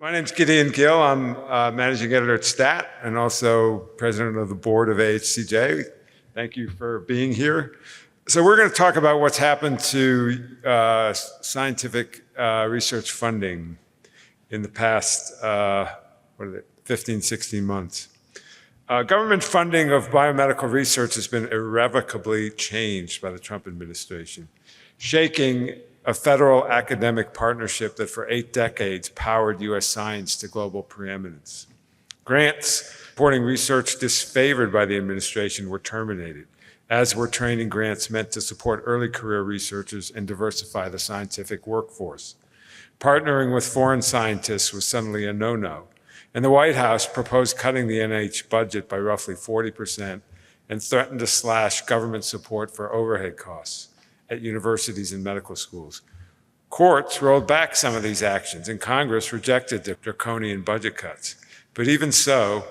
My name's Gideon Gill. I'm managing editor at STAT and also president of the board of AHCJ. Thank you for being here. So we're going to talk about what's happened to scientific research funding in the past 15, 16 months. Government funding of biomedical research has been irrevocably changed by the Trump administration, shaking a federal academic partnership that for 8 decades powered U.S. science to global preeminence. Grants supporting research disfavored by the administration were terminated, as were training grants meant to support early career researchers and diversify the scientific workforce. Partnering with foreign scientists was suddenly a no-no, and the White House proposed cutting the NIH budget by roughly 40% and threatened to slash government support for overhead costs at universities and medical schools. Courts rolled back some of these actions, and Congress rejected the draconian budget cuts. But even so,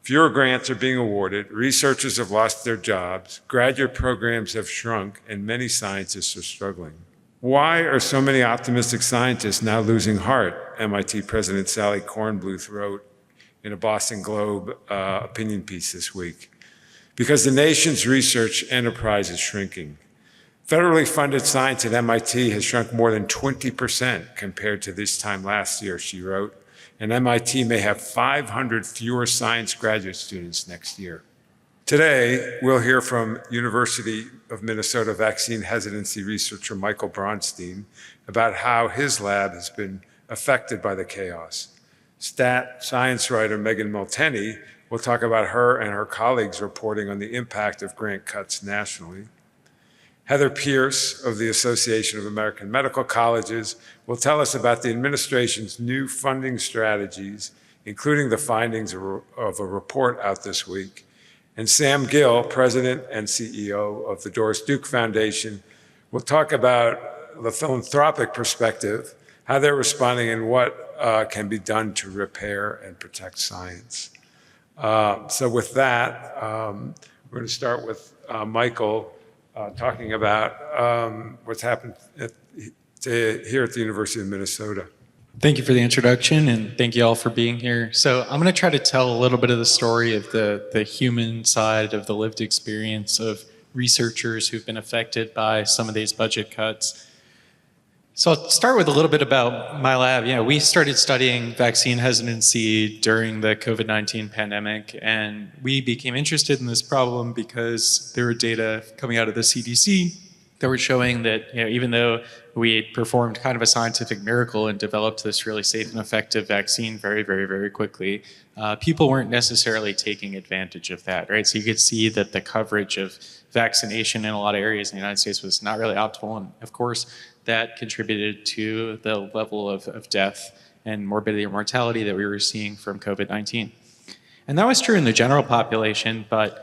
fewer grants are being awarded, researchers have lost their jobs, graduate programs have shrunk, and many scientists are struggling. Why are so many optimistic scientists now losing heart? MIT President Sally Kornbluth wrote in a Boston Globe opinion piece this week. Because the nation's research enterprise is shrinking. Federally funded science at MIT has shrunk more than 20% compared to this time last year, she wrote, and MIT may have 500 fewer science graduate students next year. Today, we'll hear from University of Minnesota vaccine hesitancy researcher Michael Bronstein about how his lab has been affected by the chaos. Stat science writer Megan Molteni will talk about her and her colleagues reporting on the impact of grant cuts nationally. Heather Pierce of the Association of American Medical Colleges will tell us about the administration's new funding strategies, including the findings of a report out this week. And Sam Gill, president and CEO of the Doris Duke Foundation, will talk about the philanthropic perspective, how they're responding, and what can be done to repair and protect science. So with that, we're going to start with Michael, talking about what's happened here at the University of Minnesota. Thank you for the introduction, and thank you all for being here. So I'm going to try to tell a little bit of the story of the human side of the lived experience of researchers who've been affected by some of these budget cuts. So I'll start with a little bit about my lab. We started studying vaccine hesitancy during the COVID-19 pandemic, and we became interested in this problem because there were data coming out of the CDC that were showing that even though we had performed kind of a scientific miracle and developed this really safe and effective vaccine very, very, very quickly, people weren't necessarily taking advantage of that, right? So you could see that the coverage of vaccination in a lot of areas in the United States was not really optimal, and of course, that contributed to the level of death and morbidity or mortality that we were seeing from COVID-19. And that was true in the general population, but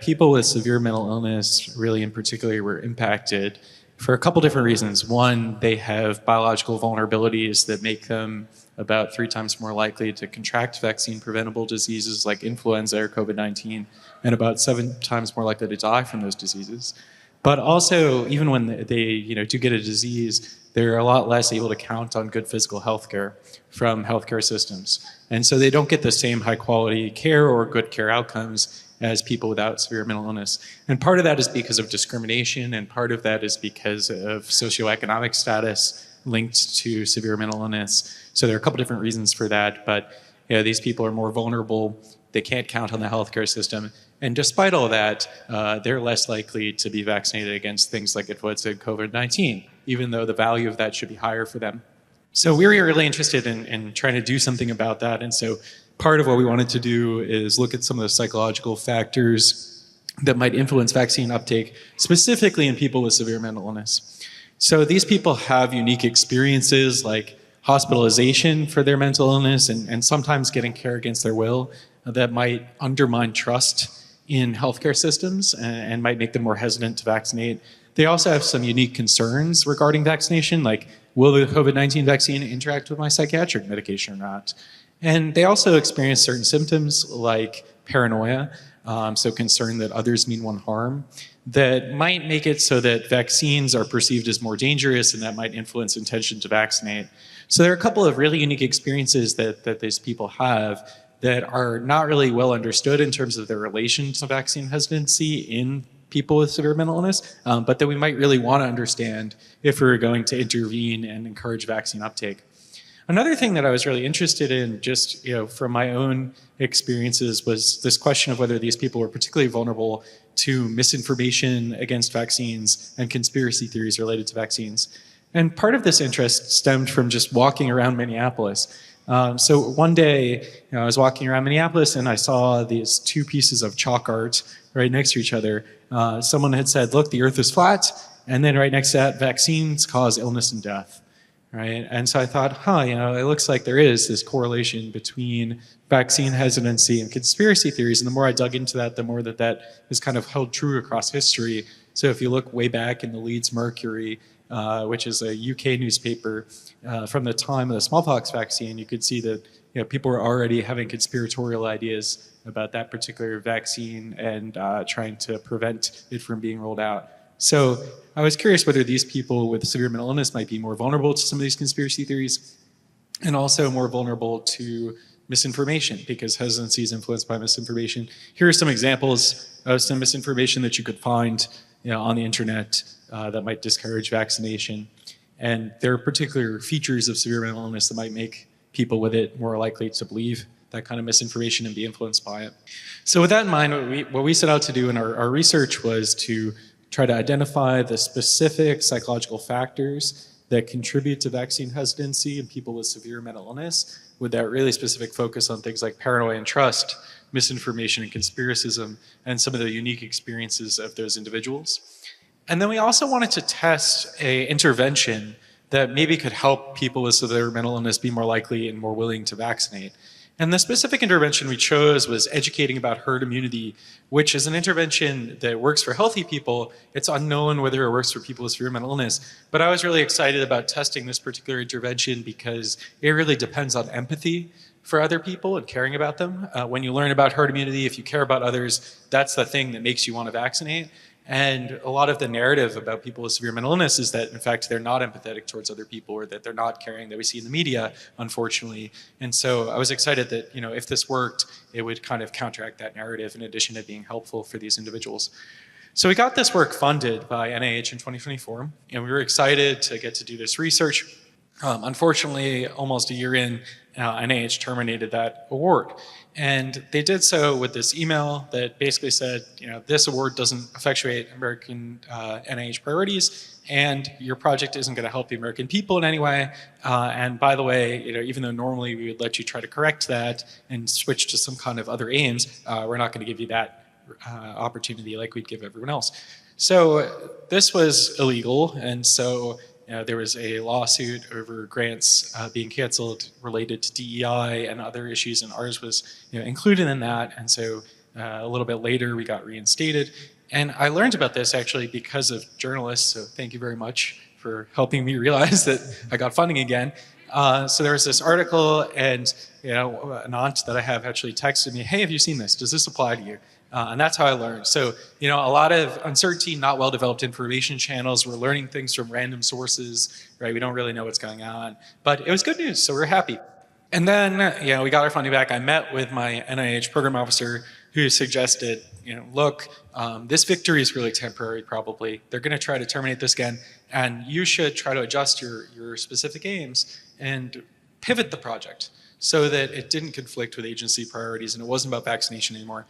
people with severe mental illness really in particular were impacted for a couple different reasons. One, they have biological vulnerabilities that make them about 3 times more likely to contract vaccine-preventable diseases like influenza or COVID-19, and about 7 times more likely to die from those diseases. But also, even when they do get a disease, they're a lot less able to count on good physical health care from healthcare systems. And so they don't get the same high quality care or good care outcomes as people without severe mental illness. And part of that is because of discrimination, and part of that is because of socioeconomic status linked to severe mental illness. So there are a couple different reasons for that, but these people are more vulnerable, they can't count on the healthcare system, and despite all that, they're less likely to be vaccinated against things like influenza and COVID-19, even though the value of that should be higher for them. So we were really interested in trying to do something about that, and so part of what we wanted to do is look at some of the psychological factors that might influence vaccine uptake, specifically in people with severe mental illness. So these people have unique experiences like hospitalization for their mental illness and sometimes getting care against their will that might undermine trust in healthcare systems and might make them more hesitant to vaccinate. They also have some unique concerns regarding vaccination, like will the COVID-19 vaccine interact with my psychiatric medication or not? And they also experience certain symptoms like paranoia, so concern that others mean one harm, that might make it so that vaccines are perceived as more dangerous, and that might influence intention to vaccinate. So there are a couple of really unique experiences that these people have that are not really well understood in terms of their relation to vaccine hesitancy in people with severe mental illness, but that we might really want to understand if we were going to intervene and encourage vaccine uptake. Another thing that I was really interested in, just from my own experiences, was this question of whether these people were particularly vulnerable to misinformation against vaccines and conspiracy theories related to vaccines. And part of this interest stemmed from just walking around Minneapolis. So one day, I was walking around Minneapolis and I saw these two pieces of chalk art right next to each other. Someone had said, "Look, the Earth is flat," and then right next to that, "Vaccines cause illness and death." Right? And so I thought, it looks like there is this correlation between vaccine hesitancy and conspiracy theories. And the more I dug into that, the more that is kind of held true across history. So if you look way back in the Leeds Mercury, which is a UK newspaper, from the time of the smallpox vaccine, you could see that people were already having conspiratorial ideas about that particular vaccine and trying to prevent it from being rolled out. So I was curious whether these people with severe mental illness might be more vulnerable to some of these conspiracy theories and also more vulnerable to misinformation, because hesitancy is influenced by misinformation. Here are some examples of some misinformation that you could find on the internet that might discourage vaccination. And there are particular features of severe mental illness that might make people with it more likely to believe that kind of misinformation and be influenced by it. So with that in mind, what we set out to do in our research was to try to identify the specific psychological factors that contribute to vaccine hesitancy in people with severe mental illness, with that really specific focus on things like paranoia and trust, misinformation and conspiracism, and some of the unique experiences of those individuals. And then we also wanted to test an intervention that maybe could help people with severe mental illness be more likely and more willing to vaccinate. And the specific intervention we chose was educating about herd immunity, which is an intervention that works for healthy people. It's unknown whether it works for people with severe mental illness. But I was really excited about testing this particular intervention because it really depends on empathy for other people and caring about them. When you learn about herd immunity, if you care about others, that's the thing that makes you want to vaccinate. And a lot of the narrative about people with severe mental illness is that, in fact, they're not empathetic towards other people, or that they're not caring, that we see in the media, unfortunately. And so I was excited that, if this worked, it would kind of counteract that narrative in addition to being helpful for these individuals. So we got this work funded by NIH in 2024, and we were excited to get to do this research. Unfortunately, almost a year in, NIH terminated that award. And they did so with this email that basically said, this award doesn't effectuate American NIH priorities, and your project isn't going to help the American people in any way. And by the way, even though normally we would let you try to correct that and switch to some kind of other aims, we're not going to give you that opportunity like we'd give everyone else. So this was illegal, and so there was a lawsuit over grants being canceled related to DEI and other issues, and ours was included in that. And so a little bit later, we got reinstated. And I learned about this actually because of journalists, so thank you very much for helping me realize that I got funding again. So there was this article, and an aunt that I have actually texted me, "Hey, have you seen this? Does this apply to you?" And that's how I learned. So, a lot of uncertainty, not well-developed information channels. We're learning things from random sources, right? We don't really know what's going on. But it was good news, so we're happy. And then, we got our funding back. I met with my NIH program officer who suggested, look, this victory is really temporary probably. They're going to try to terminate this again, and you should try to adjust your specific aims and pivot the project so that it didn't conflict with agency priorities and it wasn't about vaccination anymore.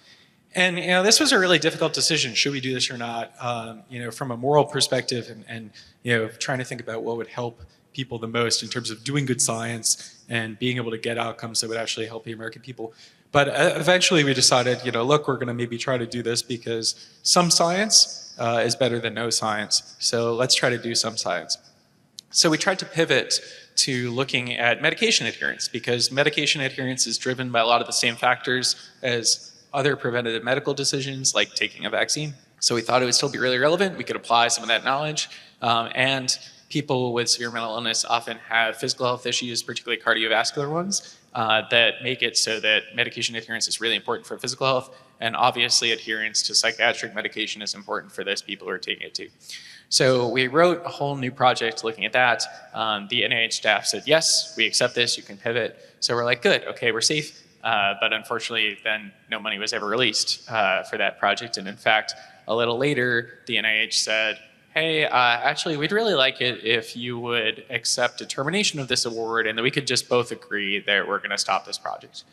And this was a really difficult decision. Should we do this or not? From a moral perspective, and trying to think about what would help people the most in terms of doing good science and being able to get outcomes that would actually help the American people. But eventually we decided, look, we're going to maybe try to do this because some science is better than no science. So let's try to do some science. So we tried to pivot to looking at medication adherence, because medication adherence is driven by a lot of the same factors as other preventative medical decisions like taking a vaccine. So we thought it would still be really relevant. We could apply some of that knowledge. And people with severe mental illness often have physical health issues, particularly cardiovascular ones, that make it so that medication adherence is really important for physical health. And obviously adherence to psychiatric medication is important for those people who are taking it too. So we wrote a whole new project looking at that. The NIH staff said, yes, we accept this, you can pivot. So we're like, good, okay, we're safe. But unfortunately, then no money was ever released for that project. And in fact, a little later, the NIH said, hey, actually, we'd really like it if you would accept a termination of this award and that we could just both agree that we're going to stop this project.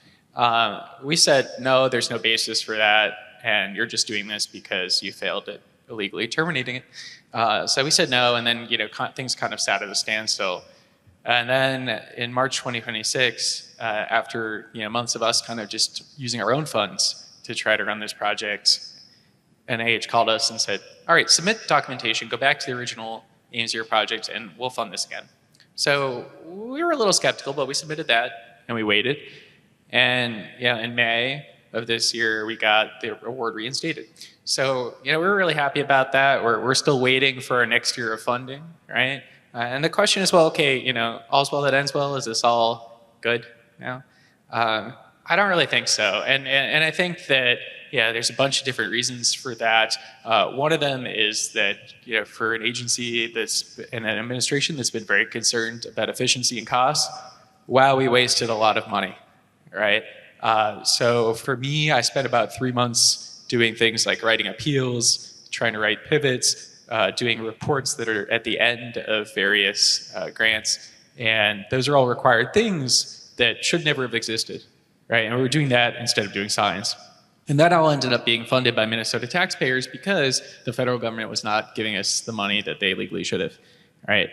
We said, no, there's no basis for that, and you're just doing this because you failed at illegally terminating it. So we said no, and then things kind of sat at a standstill. And then in March 2026, after months of us kind of just using our own funds to try to run this project, NIH called us and said, all right, submit documentation, go back to the original aims of your project, and we'll fund this again. So we were a little skeptical, but we submitted that, and we waited. And in May of this year, we got the award reinstated. So we were really happy about that. We're still waiting for our next year of funding, right? And the question is, well, okay, all's well that ends well. Is this all good now? I don't really think so. And I think that, there's a bunch of different reasons for that. One of them is that, for an agency that's in an administration that's been very concerned about efficiency and costs, wow, we wasted a lot of money, right? So for me, I spent about 3 months doing things like writing appeals, trying to write pivots, doing reports that are at the end of various grants. And those are all required things that should never have existed, right? And we were doing that instead of doing science. And that all ended up being funded by Minnesota taxpayers because the federal government was not giving us the money that they legally should have, right?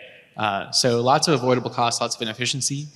So lots of avoidable costs, lots of inefficiency.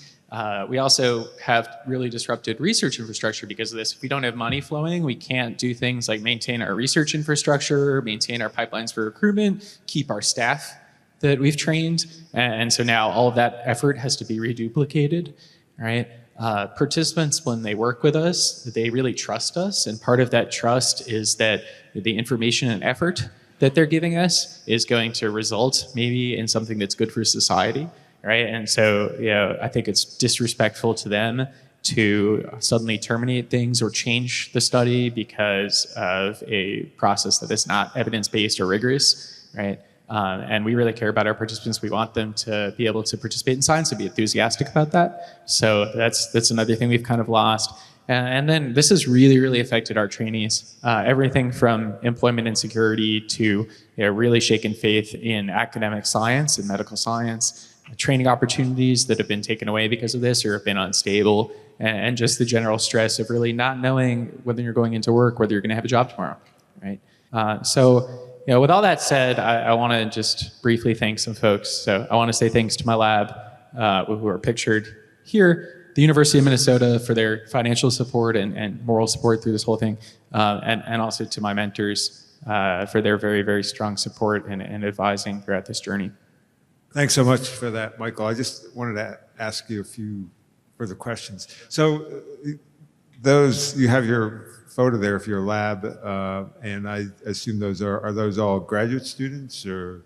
We also have really disrupted research infrastructure because of this. If we don't have money flowing, we can't do things like maintain our research infrastructure, maintain our pipelines for recruitment, keep our staff that we've trained. And so now all of that effort has to be reduplicated, right? Participants, when they work with us, they really trust us. And part of that trust is that the information and effort that they're giving us is going to result maybe in something that's good for society, right? And so, I think it's disrespectful to them to suddenly terminate things or change the study because of a process that is not evidence-based or rigorous, right? And we really care about our participants. We want them to be able to participate in science and be enthusiastic about that. So that's another thing we've kind of lost. And then this has really, really affected our trainees. Everything from employment insecurity to really shaken faith in academic science and medical science, training opportunities that have been taken away because of this or have been unstable, and just the general stress of really not knowing whether you're going into work, whether you're going to have a job tomorrow, right? With all that said, I want to just briefly thank some folks. So I want to say thanks to my lab, who are pictured here, the University of Minnesota for their financial support and moral support through this whole thing, and also to my mentors for their very, very strong support and advising throughout this journey. Thanks so much for that, Michael. I just wanted to ask you a few further questions. So you have your photo there of your lab, and I assume are those all graduate students, or?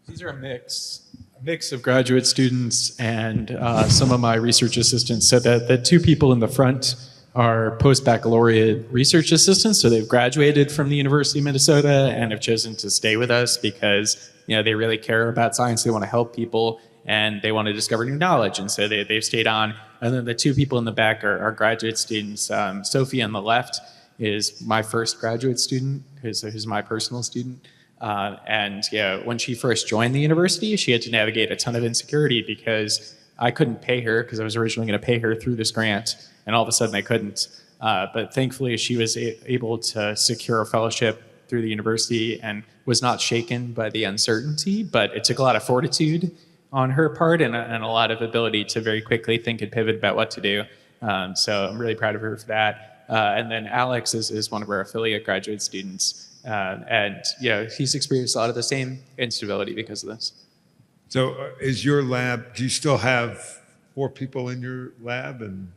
These are a mix of graduate students and some of my research assistants. So the two people in the front are post-baccalaureate research assistants. So they've graduated from the University of Minnesota and have chosen to stay with us because they really care about science. They want to help people and they want to discover new knowledge. And so they've stayed on. And then the two people in the back are graduate students. Sophie on the left is my first graduate student, who's my personal student. When she first joined the university, she had to navigate a ton of insecurity because I couldn't pay her because I was originally going to pay her through this grant, and all of a sudden I couldn't. But thankfully, she was able to secure a fellowship through the university and was not shaken by the uncertainty, but it took a lot of fortitude on her part and a lot of ability to very quickly think and pivot about what to do. So I'm really proud of her for that. And then Alex is one of our affiliate graduate students. He's experienced a lot of the same instability because of this. So is your lab, do you still have 4 people in your lab?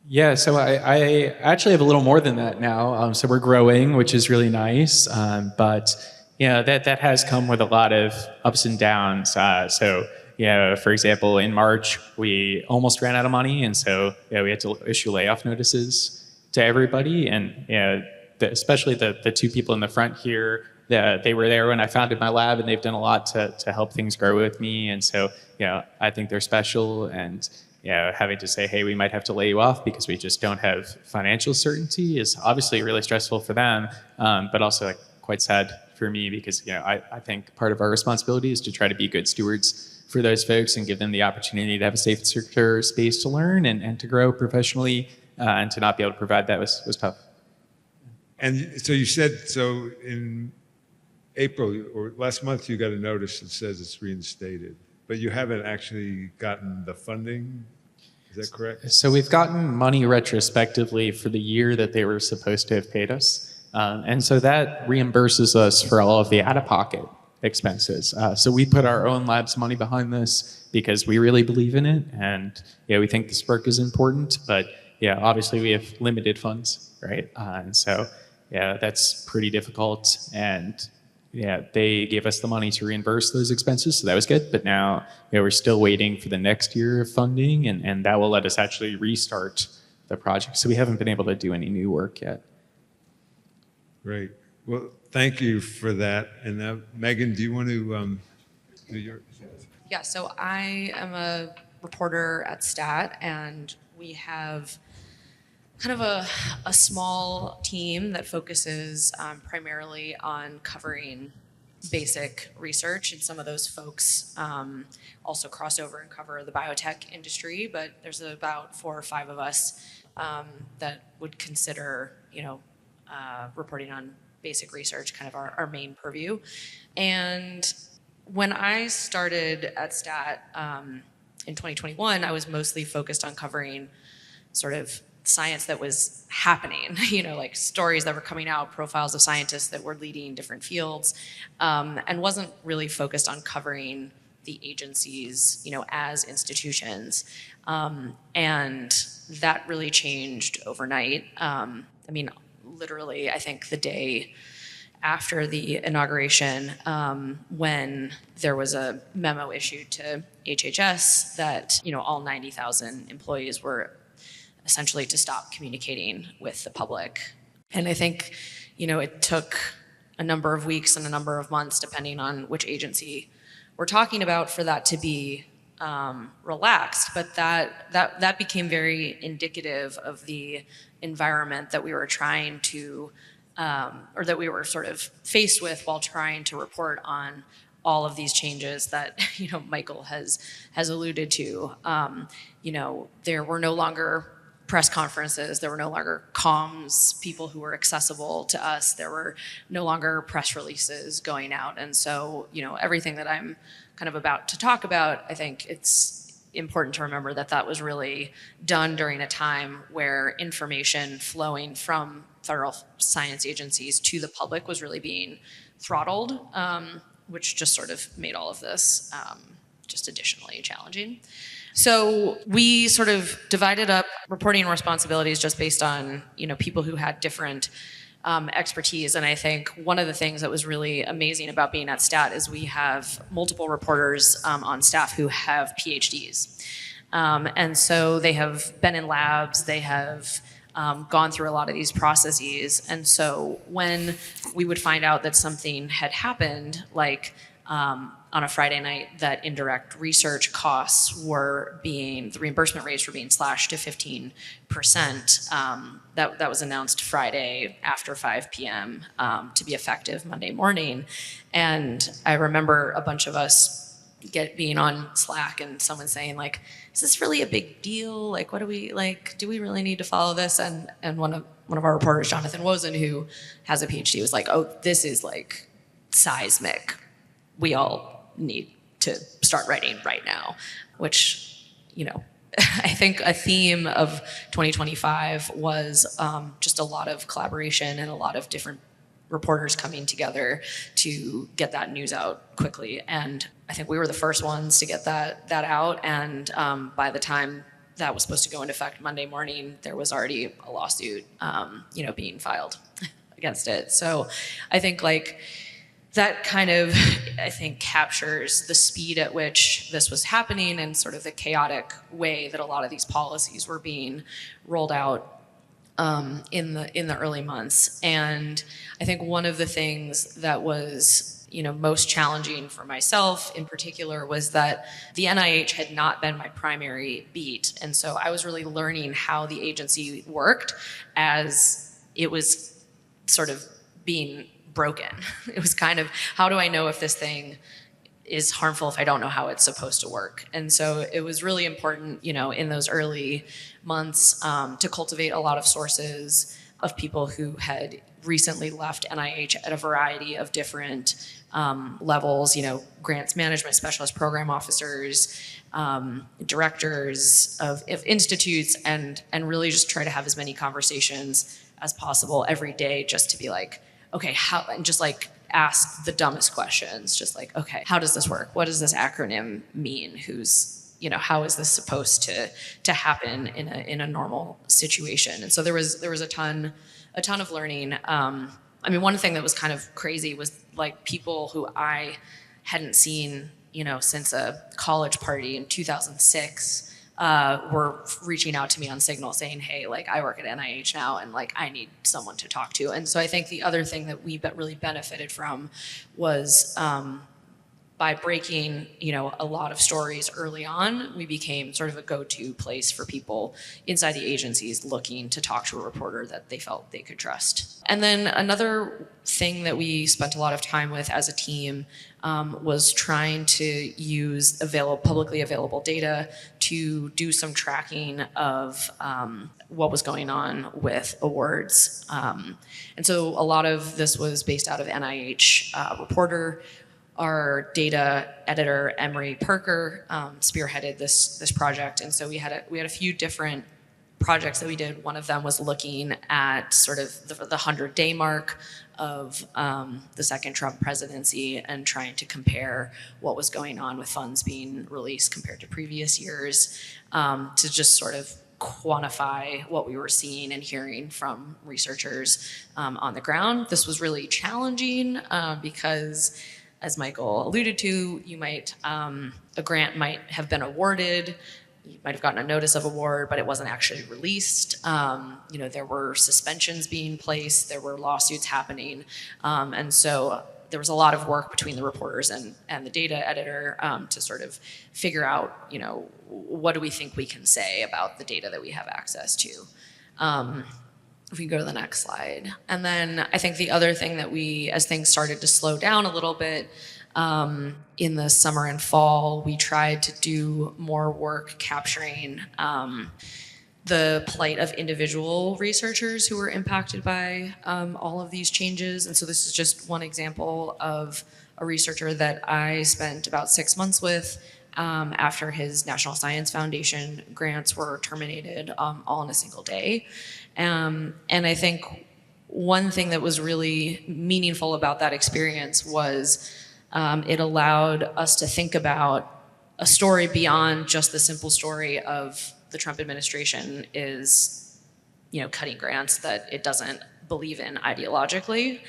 Yeah, so I actually have a little more than that now. So we're growing, which is really nice. But that has come with a lot of ups and downs. For example, in March, we almost ran out of money. And so we had to issue layoff notices to everybody. And especially the two people in the front here they were there when I founded my lab, and they've done a lot to help things grow with me. And so, I think they're special. And having to say, hey, we might have to lay you off because we just don't have financial certainty is obviously really stressful for them, but also like quite sad for me because I think part of our responsibility is to try to be good stewards for those folks and give them the opportunity to have a safe, secure space to learn and to grow professionally, and to not be able to provide that was tough. And so you said, so in April or last month, you got a notice that says it's reinstated, but you haven't actually gotten the funding. Is that correct? So we've gotten money retrospectively for the year that they were supposed to have paid us. And so that reimburses us for all of the out-of-pocket expenses. So we put our own lab's money behind this because we really believe in it. And we think this work is important, but obviously we have limited funds, right? And so that's pretty difficult. And they gave us the money to reimburse those expenses, so that was good. But now we're still waiting for the next year of funding, and that will let us actually restart the project. So we haven't been able to do any new work yet. Great. Well, thank you for that. And Megan, do you want to do your? Yeah, so I am a reporter at STAT, and we have kind of a small team that focuses primarily on covering basic research, and some of those folks also cross over and cover the biotech industry, but there's about 4 or 5 of us that would consider, reporting on basic research kind of our main purview. And when I started at STAT in 2021, I was mostly focused on covering sort of science that was happening, like stories that were coming out, profiles of scientists that were leading different fields, and wasn't really focused on covering the agencies, as institutions. And that really changed overnight. Literally, I think the day after the inauguration, when there was a memo issued to HHS that, all 90,000 employees were essentially to stop communicating with the public. And I think, it took a number of weeks and a number of months, depending on which agency we're talking about, for that to be relaxed. But that became very indicative of the environment that we were trying to, or that we were sort of faced with while trying to report on all of these changes that Michael has alluded to. There were no longer press conferences, there were no longer comms people who were accessible to us, there were no longer press releases going out. And so, everything that I'm kind of about to talk about, I think it's important to remember that was really done during a time where information flowing from federal science agencies to the public was really being throttled, which just sort of made all of this just additionally challenging. So we sort of divided up reporting responsibilities just based on, people who had different expertise. And I think one of the things that was really amazing about being at STAT is we have multiple reporters on staff who have PhDs. And so they have been in labs, they have gone through a lot of these processes. And so when we would find out that something had happened, like on a Friday night, that indirect research costs the reimbursement rates were being slashed to 15%. That was announced Friday after 5 p.m. To be effective Monday morning. And I remember a bunch of us being on Slack and someone saying, like, is this really a big deal? Like, what do we, do we really need to follow this? And one of our reporters, Jonathan Wozen, who has a PhD, was like, oh, this is like seismic. We all need to start writing right now, which, I think a theme of 2025 was just a lot of collaboration and a lot of different reporters coming together to get that news out quickly. And I think we were the first ones to get that out. And by the time that was supposed to go into effect Monday morning, there was already a lawsuit, being filed against it. So I think that kind of, I think, captures the speed at which this was happening and sort of the chaotic way that a lot of these policies were being rolled out. in the early months. And I think one of the things that was most challenging for myself in particular was that the NIH had not been my primary beat. And so I was really learning how the agency worked as it was sort of being broken. It was kind of, how do I know if this thing is harmful if I don't know how it's supposed to work? And so it was really important, in those early months to cultivate a lot of sources of people who had recently left NIH at a variety of different levels, grants management specialists, program officers, directors of institutes, and really just try to have as many conversations as possible every day, just to be like, okay, how, and just like ask the dumbest questions, just like, okay, how does this work? What does this acronym mean? How is this supposed to happen in a normal situation? And so there was a ton of learning. One thing that was kind of crazy was like people who I hadn't seen, since a college party in 2006, were reaching out to me on Signal saying, hey, like I work at NIH now and like I need someone to talk to. And so I think the other thing that we really benefited from was by breaking, a lot of stories early on, we became sort of a go-to place for people inside the agencies looking to talk to a reporter that they felt they could trust. And then another thing that we spent a lot of time with as a team was trying to use publicly available data to do some tracking of what was going on with awards. And so a lot of this was based out of NIH Reporter. Our data editor, Emery Perker, spearheaded this project. And so we had a few different projects that we did. One of them was looking at sort of the 100-day mark of the second Trump presidency and trying to compare what was going on with funds being released compared to previous years, to just sort of quantify what we were seeing and hearing from researchers on the ground. This was really challenging because, as Michael alluded to, a grant might have been awarded, you might have gotten a notice of award, but it wasn't actually released. There were suspensions being placed, there were lawsuits happening, and so there was a lot of work between the reporters and the data editor to sort of figure out, what do we think we can say about the data that we have access to. If we go to the next slide. And then I think the other thing that as things started to slow down a little bit in the summer and fall, we tried to do more work capturing the plight of individual researchers who were impacted by all of these changes. And so this is just one example of a researcher that I spent about 6 months with after his National Science Foundation grants were terminated all in a single day. And I think one thing that was really meaningful about that experience was it allowed us to think about a story beyond just the simple story of the Trump administration is, cutting grants that it doesn't believe in ideologically,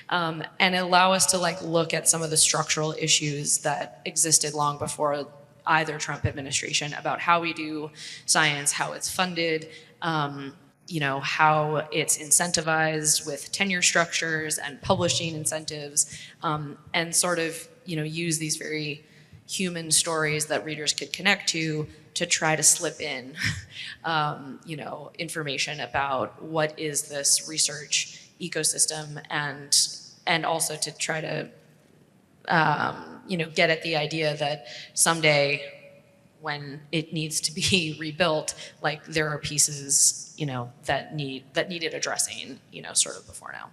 and allow us to look at some of the structural issues that existed long before either Trump administration about how we do science, how it's funded, how it's incentivized with tenure structures and publishing incentives, and sort of, use these very human stories that readers could connect to try to slip in, information about what is this research ecosystem, and also to try to, get at the idea that someday when it needs to be rebuilt, there are pieces, that needed addressing, sort of before now.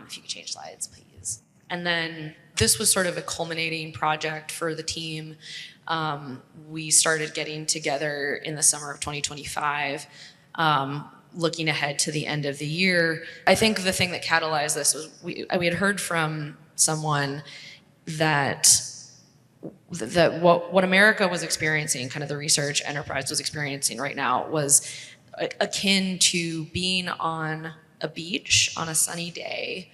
If you could change slides, please. And then this was sort of a culminating project for the team. We started getting together in the summer of 2025, looking ahead to the end of the year. I think the thing that catalyzed this was we had heard from someone that what America was experiencing, kind of the research enterprise was experiencing right now, was akin to being on a beach on a sunny day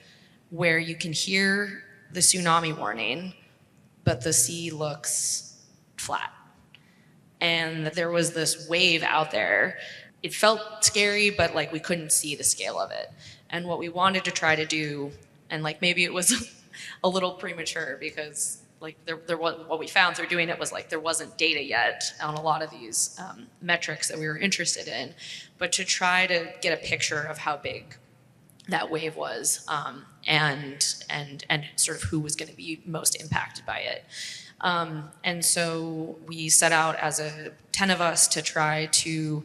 where you can hear the tsunami warning, but the sea looks flat. And there was this wave out there. it felt scary, but like we couldn't see the scale of it. And what we wanted to try to do, and like maybe it was a little premature because like there was, what we found through doing it was like there wasn't data yet on a lot of these metrics that we were interested in, but to try to get a picture of how big that wave was, and sort of who was going to be most impacted by it. And so we set out as 10 of us to try to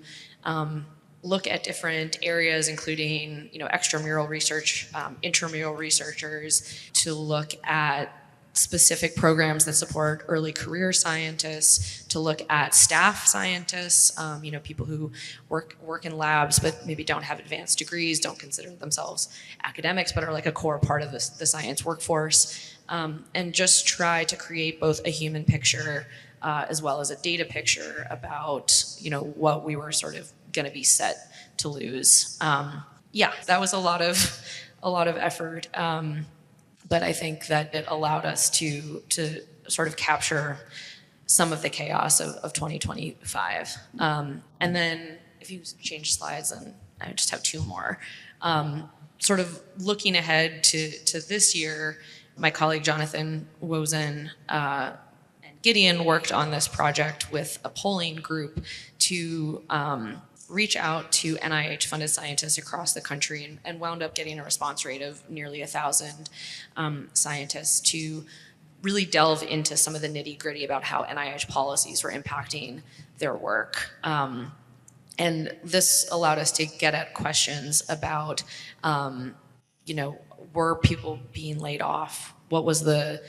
look at different areas, including extramural research, intramural researchers, to look at specific programs that support early career scientists, to look at staff scientists, people who work in labs but maybe don't have advanced degrees, don't consider themselves academics, but are like a core part of the science workforce, and just try to create both a human picture as well as a data picture about what we were sort of going to be set to lose. That was a lot of effort. But I think that it allowed us to sort of capture some of the chaos of 2025. And then if you change slides, and I just have two more. Sort of looking ahead to this year, my colleague Jonathan Wozen and Gideon worked on this project with a polling group to reach out to NIH-funded scientists across the country and wound up getting a response rate of nearly 1,000 scientists to really delve into some of the nitty-gritty about how NIH policies were impacting their work. And this allowed us to get at questions about, were people being laid off? What was the,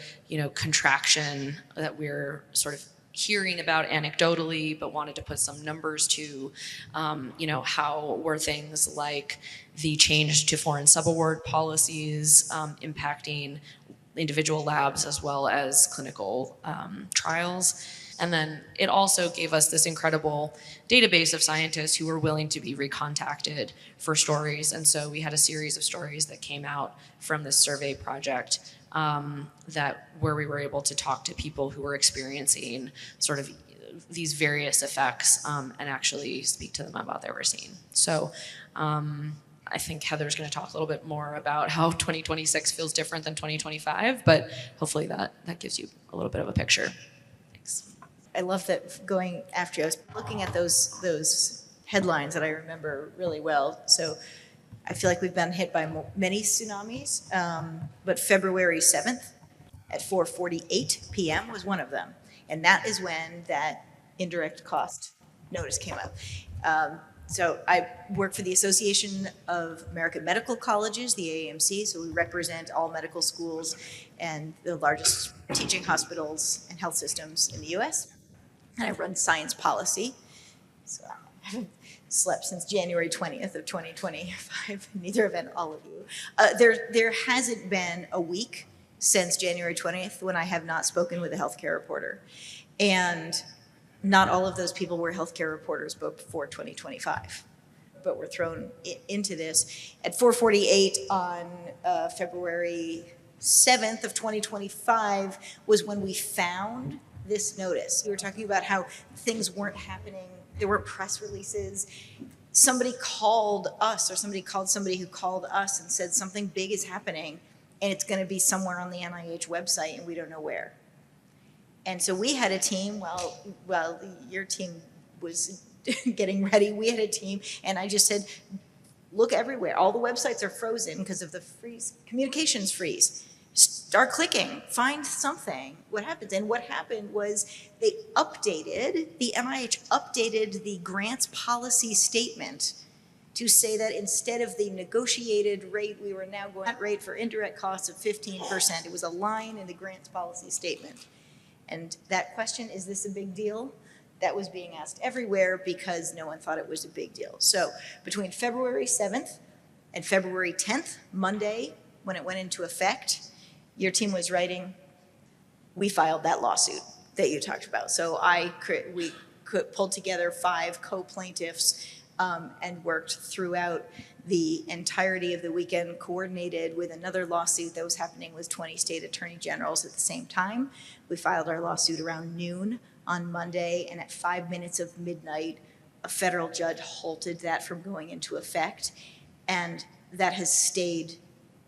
contraction that we're sort of hearing about anecdotally, but wanted to put some numbers to, how were things like the change to foreign subaward policies impacting individual labs as well as clinical trials. And then it also gave us this incredible database of scientists who were willing to be recontacted for stories. And so we had a series of stories that came out from this survey project where we were able to talk to people who were experiencing sort of these various effects and actually speak to them about what they were seeing. So I think Heather's going to talk a little bit more about how 2026 feels different than 2025, but hopefully that gives you a little bit of a picture. Thanks. I love that going after you. I was looking at those headlines that I remember really well. So I feel like we've been hit by many tsunamis, but February 7th at 4:48 p.m. was one of them. And that is when that indirect cost notice came out. So I work for the Association of American Medical Colleges, the AAMC, so we represent all medical schools and the largest teaching hospitals and health systems in the US. And I run science policy. So I haven't slept since January 20th of 2025, neither have all of you. There hasn't been a week since January 20th when I have not spoken with a healthcare reporter. And not all of those people were healthcare reporters before 2025, but were thrown into this. At 4:48 on February 7th of 2025 was when we found this notice. We were talking about how things weren't happening. There weren't press releases. Somebody called us, or somebody called somebody who called us and said something big is happening and it's going to be somewhere on the NIH website and we don't know where. And so we had a team, well, your team was getting ready. We had a team, and I just said, look everywhere. All the websites are frozen because of the communications freeze. Start clicking, find something. What happens? And what happened was the NIH updated the grants policy statement to say that instead of the negotiated rate, we were now going at rate for indirect costs of 15%. It was a line in the grants policy statement. And that question, is this a big deal? That was being asked everywhere because no one thought it was a big deal. So between February 7th and February 10th, Monday, when it went into effect, your team was writing, we filed that lawsuit that you talked about. So we pulled together 5 co-plaintiffs and worked throughout the entirety of the weekend, coordinated with another lawsuit that was happening with 20 state attorney generals at the same time. We filed our lawsuit around noon on Monday, and at 5 minutes of midnight, a federal judge halted that from going into effect, and that has stayed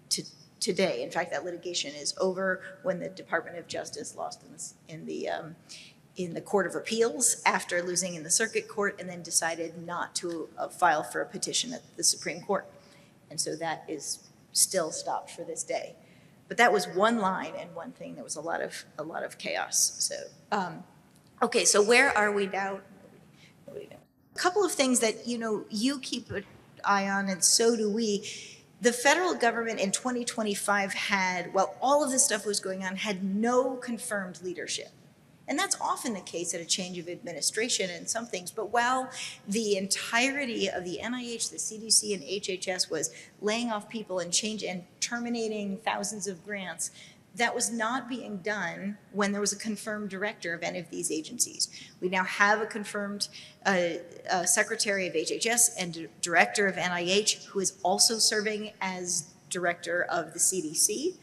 to today. In fact, that litigation is over when the Department of Justice lost in the Court of Appeals after losing in the Circuit Court, and then decided not to file for a petition at the Supreme Court. And so that is still stopped for this day. But that was one line and one thing. There was a lot of chaos. So, okay, so where are we now? A couple of things that you keep an eye on, and so do we. The federal government in 2025 had, while all of this stuff was going on, had no confirmed leadership. And that's often the case at a change of administration in some things. But while the entirety of the NIH, the CDC, and HHS was laying off people and terminating thousands of grants, that was not being done when there was a confirmed director of any of these agencies. We now have a confirmed secretary of HHS and director of NIH, who is also serving as director of the CDC.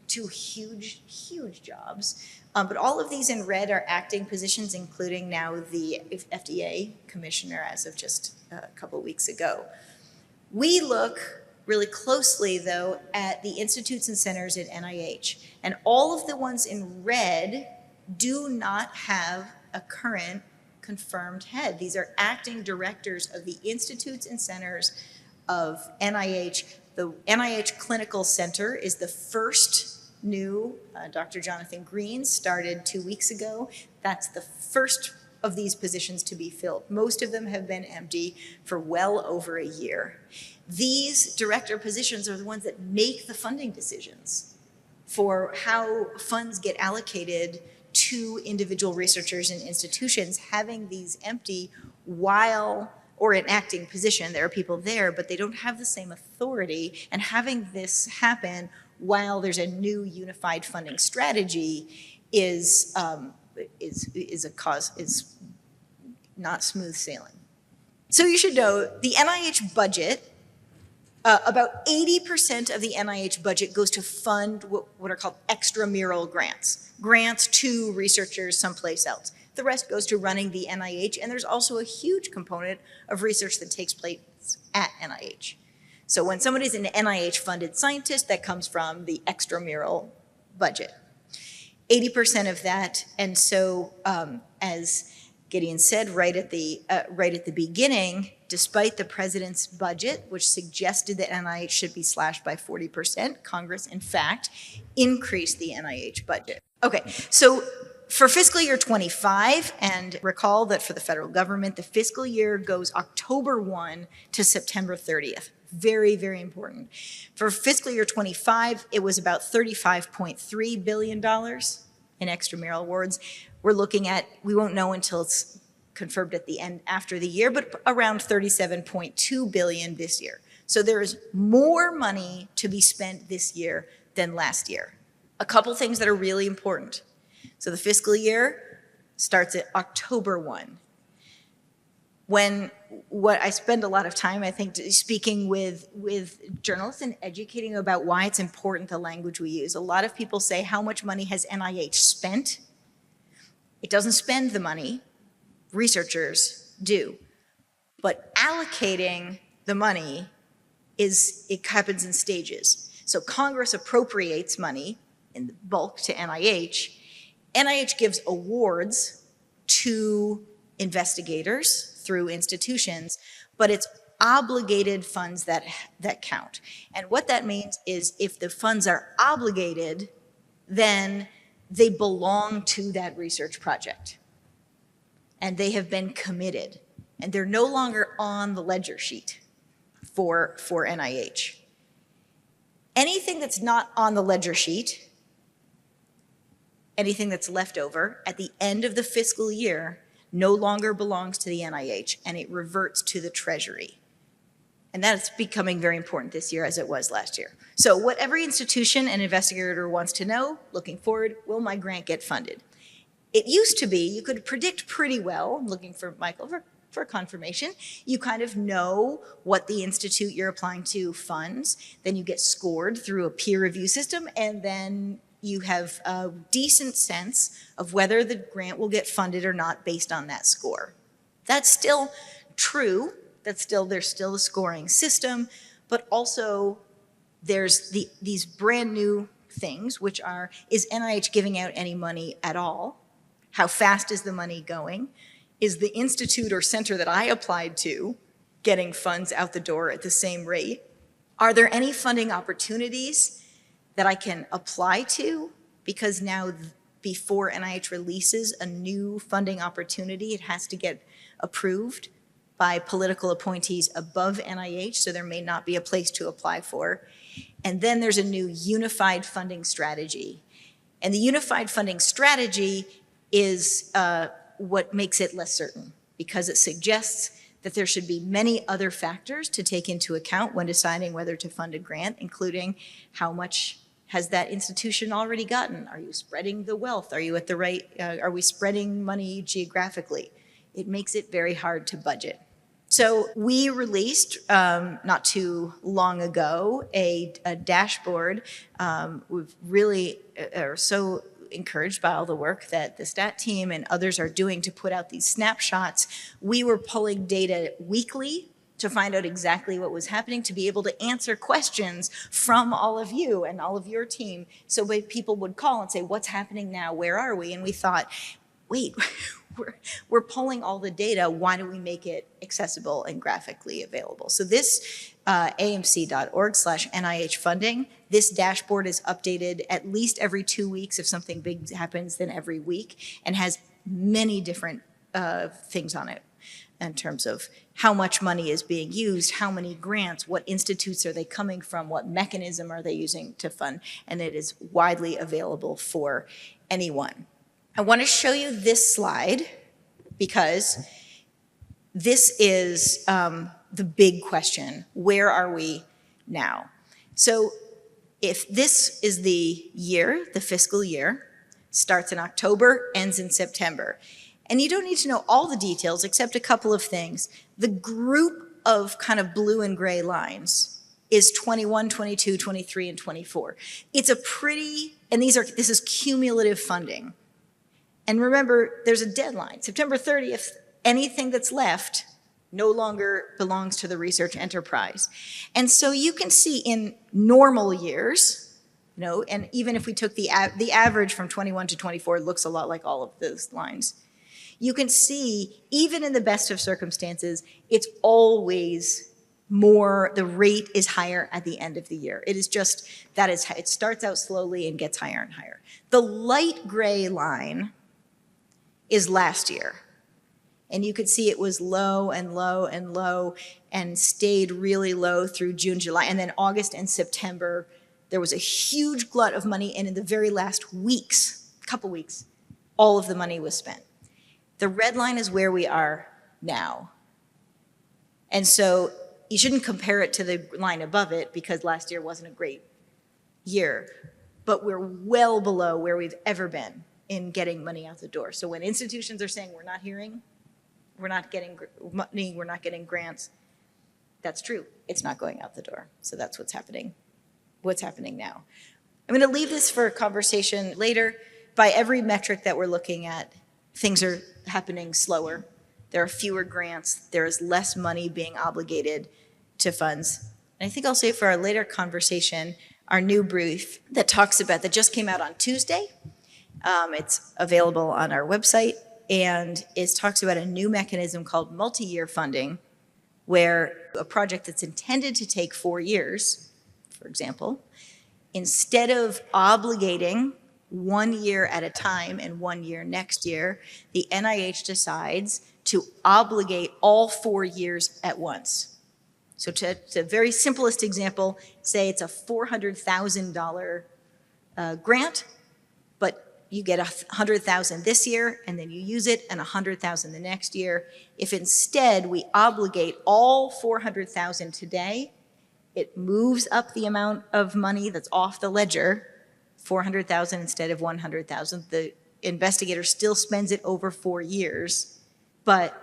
Two huge, huge jobs. But all of these in red are acting positions, including now the FDA commissioner as of just a couple of weeks ago. We look really closely, though, at the institutes and centers at NIH. And all of the ones in red do not have a current confirmed head. These are acting directors of the institutes and centers of NIH. The NIH Clinical Center is the first new, Dr. Jonathan Green started 2 weeks ago. That's the first of these positions to be filled. Most of them have been empty for well over a year. These director positions are the ones that make the funding decisions for how funds get allocated to individual researchers and institutions. Having these empty or an acting position, there are people there, but they don't have the same authority, and having this happen while there's a new unified funding strategy is not smooth sailing. So you should know the NIH budget, about 80% of the NIH budget goes to fund what are called extramural grants to researchers someplace else. The rest goes to running the NIH, and there's also a huge component of research that takes place at NIH. So when somebody's an NIH-funded scientist, that comes from the extramural budget. 80% of that, and so as Gideon said right at the beginning, despite the president's budget, which suggested that NIH should be slashed by 40%, Congress, in fact, increased the NIH budget. Okay, so for fiscal year 25, and recall that for the federal government, the fiscal year goes October 1 to September 30th. Very, very important. For fiscal year 25, it was about $35.3 billion in extramural awards. We're looking at, we won't know until it's confirmed at the end after the year, but around $37.2 billion this year. So there is more money to be spent this year than last year. A couple things that are really important. So the fiscal year starts at October 1. What I spend a lot of time, I think, speaking with journalists and educating about why it's important, the language we use. A lot of people say, how much money has NIH spent? It doesn't spend the money, researchers do. But allocating the money it happens in stages. So Congress appropriates money in the bulk to NIH. NIH gives awards to investigators through institutions, but it's obligated funds that count. And what that means is if the funds are obligated, then they belong to that research project. And they have been committed. And they're no longer on the ledger sheet for NIH. Anything that's not on the ledger sheet, anything that's left over at the end of the fiscal year, no longer belongs to the NIH, and it reverts to the Treasury. And that's becoming very important this year as it was last year. So what every institution and investigator wants to know, looking forward, will my grant get funded? It used to be you could predict pretty well, looking for Michael for confirmation, you kind of know what the institute you're applying to funds, then you get scored through a peer review system, and then you have a decent sense of whether the grant will get funded or not based on that score. That's still true, there's still a scoring system, but also there's these brand new things, which are, is NIH giving out any money at all? How fast is the money going? Is the institute or center that I applied to getting funds out the door at the same rate? Are there any funding opportunities that I can apply to? Because now, before NIH releases a new funding opportunity, it has to get approved by political appointees above NIH, so there may not be a place to apply for. And then there's a new unified funding strategy. And the unified funding strategy is what makes it less certain, because it suggests that there should be many other factors to take into account when deciding whether to fund a grant, including how much has that institution already gotten? Are you spreading the wealth? Are you at the right, are we spreading money geographically? It makes it very hard to budget. So we released, not too long ago, a dashboard. We've really are so encouraged by all the work that the STAT team and others are doing to put out these snapshots. We were pulling data weekly to find out exactly what was happening, to be able to answer questions from all of you and all of your team. So people would call and say, what's happening now? Where are we? And we thought, wait, we're pulling all the data. Why do we make it accessible and graphically available? So this amc.org/NIH funding, this dashboard is updated at least every 2 weeks. If something big happens, then every week, and has many different things on it in terms of how much money is being used, how many grants, what institutes are they coming from, what mechanism are they using to fund, and it is widely available for anyone. I want to show you this slide because this is the big question. Where are we now? So if this is the year, the fiscal year, starts in October, ends in September, and you don't need to know all the details except a couple of things. The group of kind of blue and gray lines is 21, 22, 23, and 24. It's a pretty, and this is cumulative funding. And remember, there's a deadline. September 30th, anything that's left no longer belongs to the research enterprise. And so you can see in normal years, and even if we took the average from 21 to 24, it looks a lot like all of those lines. You can see, even in the best of circumstances, it's always more, the rate is higher at the end of the year. It is just, it starts out slowly and gets higher and higher. The light gray line is last year. And you could see it was low and low and low and stayed really low through June, July. And then August and September, there was a huge glut of money. And in the very last weeks, couple weeks, all of the money was spent. The red line is where we are now. And so you shouldn't compare it to the line above it because last year wasn't a great year. But we're well below where we've ever been in getting money out the door. So when institutions are saying we're not hearing, we're not getting money, we're not getting grants, that's true. It's not going out the door. So that's what's happening now. I'm going to leave this for a conversation later. By every metric that we're looking at, things are happening slower. There are fewer grants. There is less money being obligated to funds. And I think I'll save for our later conversation our new brief that just came out on Tuesday. It's available on our website, and it talks about a new mechanism called multi-year funding, where a project that's intended to take 4 years, for example, instead of obligating 1 year at a time and 1 year next year, the NIH decides to obligate all 4 years at once. So to a very simplest example, say it's a $400,000 grant, but you get $100,000 this year, and then you use it, and $100,000 the next year. If instead we obligate all $400,000 today, it moves up the amount of money that's off the ledger, $400,000 instead of $100,000. The investigator still spends it over 4 years, but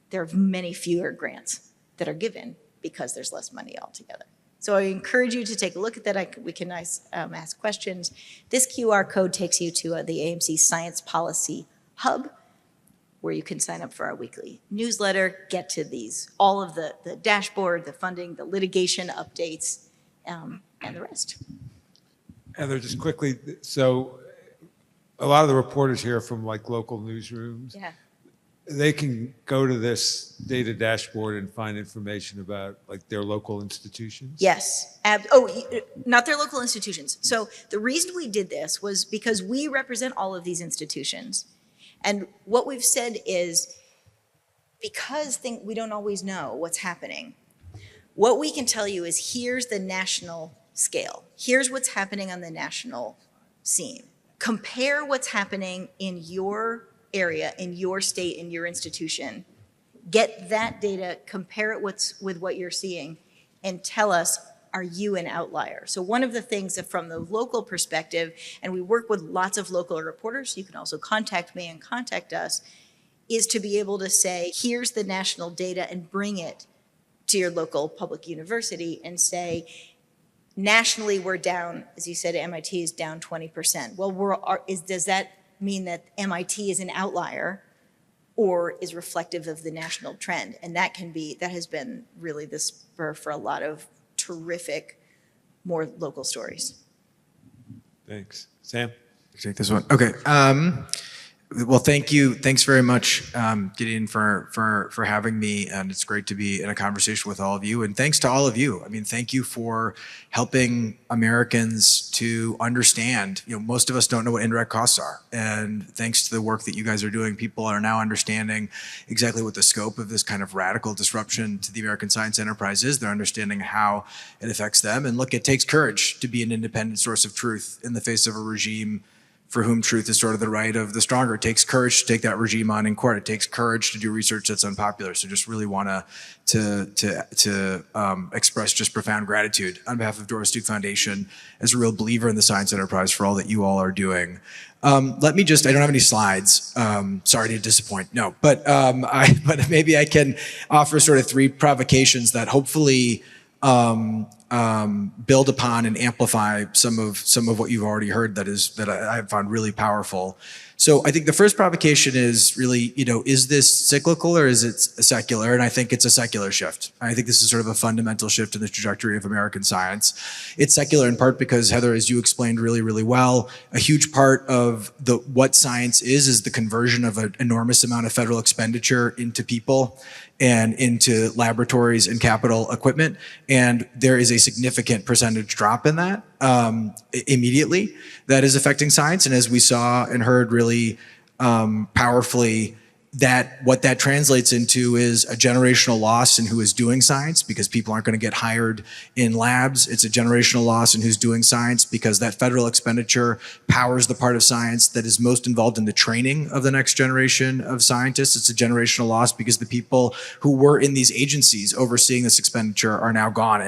there are many fewer grants that are given because there's less money altogether. So I encourage you to take a look at that. We can ask questions. This QR code takes you to the AMC Science Policy Hub. where you can sign up for our weekly newsletter, get to all of the dashboard, the funding, the litigation updates, and the rest. Heather, just quickly, so a lot of the reporters here from like local newsrooms, Yeah. they can go to this data dashboard and find information about like their local institutions? Yes. Not their local institutions. So the reason we did this was because we represent all of these institutions. And what we've said is, because we don't always know what's happening, what we can tell you is here's the national scale. Here's what's happening on the national scene. Compare what's happening in your area, in your state, in your institution. Get that data, compare it with what you're seeing, and tell us, are you an outlier? So one of the things that from the local perspective, and we work with lots of local reporters, you can also contact me and contact us, is to be able to say, here's the national data and bring it to your local public university and say, nationally we're down, as you said, MIT is down 20%. Well, does that mean that MIT is an outlier or is reflective of the national trend? And that has been really the spur for a lot of terrific, more local stories. Thanks. Sam? Take this one. Okay. Well, thank you. Thanks very much, Gideon, for having me. And it's great to be in a conversation with all of you. And thanks to all of you. I mean, thank you for helping Americans to understand, most of us don't know what indirect costs are. And thanks to the work that you guys are doing, people are now understanding exactly what the scope of this kind of radical disruption to the American science enterprise is. They're understanding how it affects them. And look, it takes courage to be an independent source of truth in the face of a regime for whom truth is sort of the right of the stronger. It takes courage to take that regime on in court. It takes courage to do research that's unpopular. So just really want to express just profound gratitude on behalf of Doris Duke Foundation as a real believer in the science enterprise for all that you all are doing. I don't have any slides. Sorry to disappoint. No, but maybe I can offer sort of 3 provocations that hopefully build upon and amplify some of what you've already heard that I found really powerful. So I think the first provocation is really, is this cyclical or is it secular? And I think it's a secular shift. I think this is sort of a fundamental shift in the trajectory of American science. It's secular in part because, Heather, as you explained really, really well, a huge part of what science is the conversion of an enormous amount of federal expenditure into people and into laboratories and capital equipment. And there is a significant percentage drop in that immediately that is affecting science. And as we saw and heard really powerfully, what that translates into is a generational loss in who is doing science because people aren't going to get hired in labs. It's a generational loss in who's doing science because that federal expenditure powers the part of science that is most involved in the training of the next generation of scientists. It's a generational loss because the people who were in these agencies overseeing this expenditure are now gone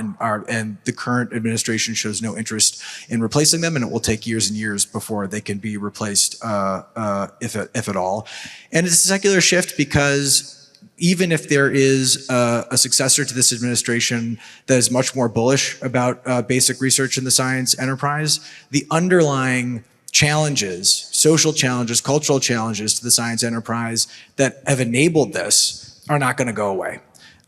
and the current administration shows no interest in replacing them, and it will take years and years before they can be replaced, if at all. And it's a secular shift because even if there is a successor to this administration that is much more bullish about basic research in the science enterprise, the underlying challenges, social challenges, cultural challenges to the science enterprise that have enabled this are not going to go away.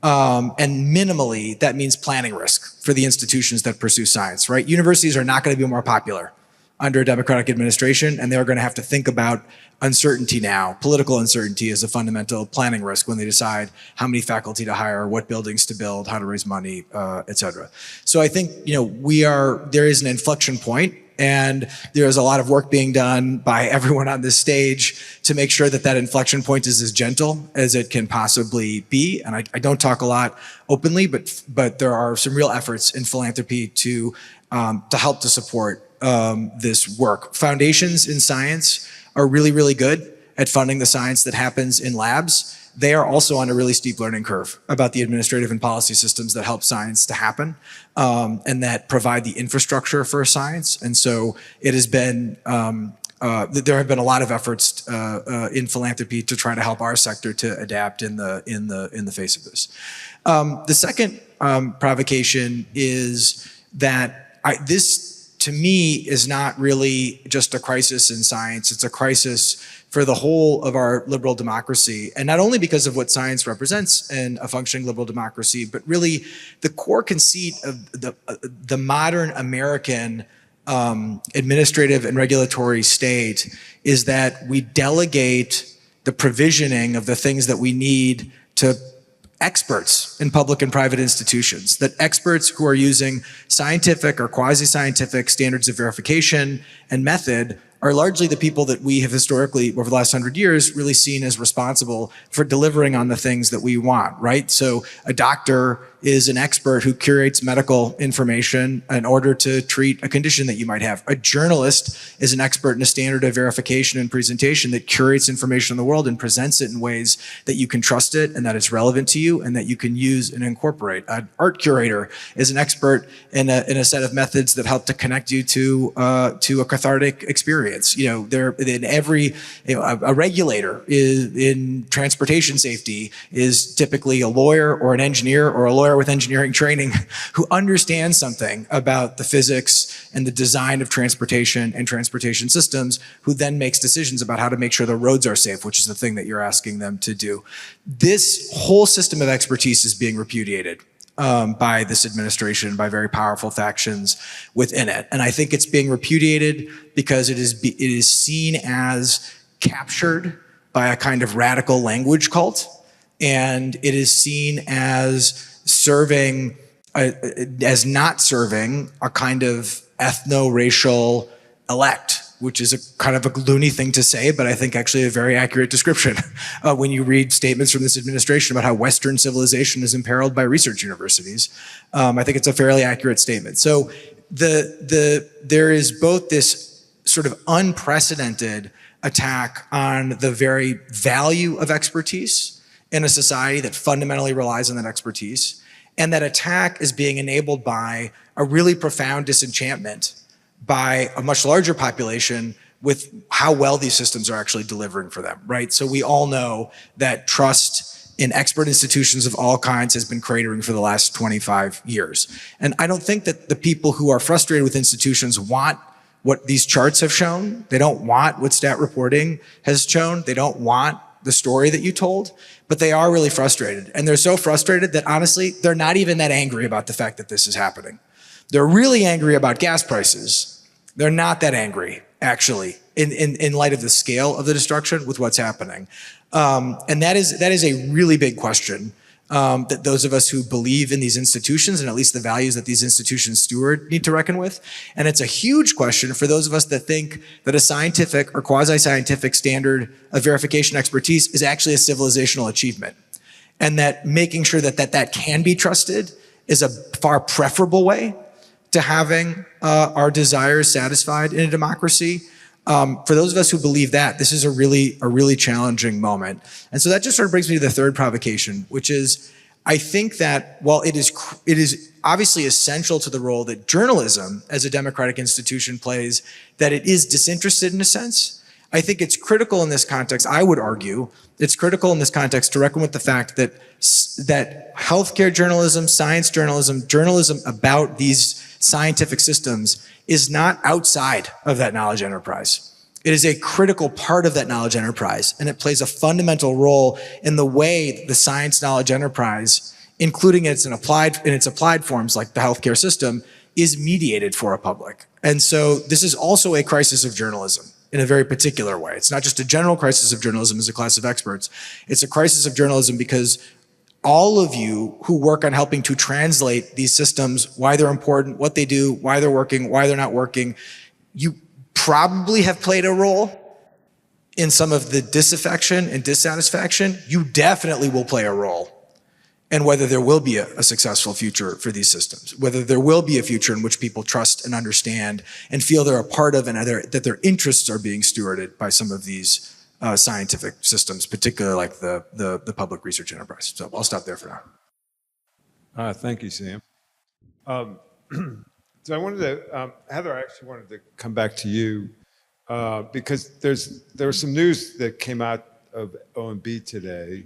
And minimally, that means planning risk for the institutions that pursue science, right? Universities are not going to be more popular under a Democratic administration, and they're going to have to think about uncertainty now. Political uncertainty is a fundamental planning risk when they decide how many faculty to hire, what buildings to build, how to raise money, et cetera. So I think, there is an inflection point, and there is a lot of work being done by everyone on this stage to make sure that inflection point is as gentle as it can possibly be. And I don't talk a lot openly, but there are some real efforts in philanthropy to help to support this work. Foundations in science are really, really good at funding the science that happens in labs. They are also on a really steep learning curve about the administrative and policy systems that help science to happen and that provide the infrastructure for science. And so it has been, there have been a lot of efforts in philanthropy to try to help our sector to adapt in the face of this. The second provocation is that this to me, is not really just a crisis in science. It's a crisis for the whole of our liberal democracy. And not only because of what science represents in a functioning liberal democracy, but really the core conceit of the modern American administrative and regulatory state is that we delegate the provisioning of the things that we need to experts in public and private institutions, that experts who are using scientific or quasi-scientific standards of verification and method are largely the people that we have historically, over the last 100 years, really seen as responsible for delivering on the things that we want, right? So a doctor is an expert who curates medical information in order to treat a condition that you might have. A journalist is an expert in a standard of verification and presentation that curates information in the world and presents it in ways that you can trust it and that it's relevant to you and that you can use and incorporate. An art curator is an expert in a set of methods that help to connect you to a cathartic experience. You know, there in every, a regulator is in transportation safety is typically a lawyer or an engineer or a lawyer with engineering training who understands something about the physics and the design of transportation and transportation systems, who then makes decisions about how to make sure the roads are safe, which is the thing that you're asking them to do. This whole system of expertise is being repudiated by this administration, by very powerful factions within it. And I think it's being repudiated because it is seen as captured by a kind of radical language cult, and it is seen as serving, as not serving a kind of ethno-racial elect, which is a kind of a loony thing to say, but I think actually a very accurate description when you read statements from this administration about how Western civilization is imperiled by research universities. I think it's a fairly accurate statement. So there is both this sort of unprecedented attack on the very value of expertise in a society that fundamentally relies on that expertise. And that attack is being enabled by a really profound disenchantment by a much larger population with how well these systems are actually delivering for them, right? So we all know that trust in expert institutions of all kinds has been cratering for the last 25 years. And I don't think that the people who are frustrated with institutions want what these charts have shown. They don't want what stat reporting has shown. They don't want the story that you told, but they are really frustrated. And they're so frustrated that honestly, they're not even that angry about the fact that this is happening. They're really angry about gas prices. They're not that angry, actually, in light of the scale of the destruction with what's happening. And that is a really big question that those of us who believe in these institutions and at least the values that these institutions steward need to reckon with. And it's a huge question for those of us that think that a scientific or quasi-scientific standard of verification expertise is actually a civilizational achievement. And that making sure that that can be trusted is a far preferable way to having our desires satisfied in a democracy. For those of us who believe that, this is a really challenging moment. And so that just sort of brings me to the third provocation, which is, I think that while it is obviously essential to the role that journalism as a democratic institution plays, that it is disinterested in a sense, I think it's critical in this context, I would argue, it's critical in this context to reckon with the fact that healthcare journalism, science journalism, journalism about these scientific systems is not outside of that knowledge enterprise. It is a critical part of that knowledge enterprise, and it plays a fundamental role in the way the science knowledge enterprise, including in its applied forms like the healthcare system, is mediated for a public. And so this is also a crisis of journalism in a very particular way. It's not just a general crisis of journalism as a class of experts. It's a crisis of journalism because all of you who work on helping to translate these systems, why they're important, what they do, why they're working, why they're not working, you probably have played a role in some of the disaffection and dissatisfaction. You definitely will play a role in whether there will be a successful future for these systems, whether there will be a future in which people trust and understand and feel they're a part of and that their interests are being stewarded by some of these scientific systems, particularly like the public research enterprise. So I'll stop there for now. Thank you, Sam. So I wanted to, Heather, I actually wanted to come back to you because there was some news that came out of OMB today,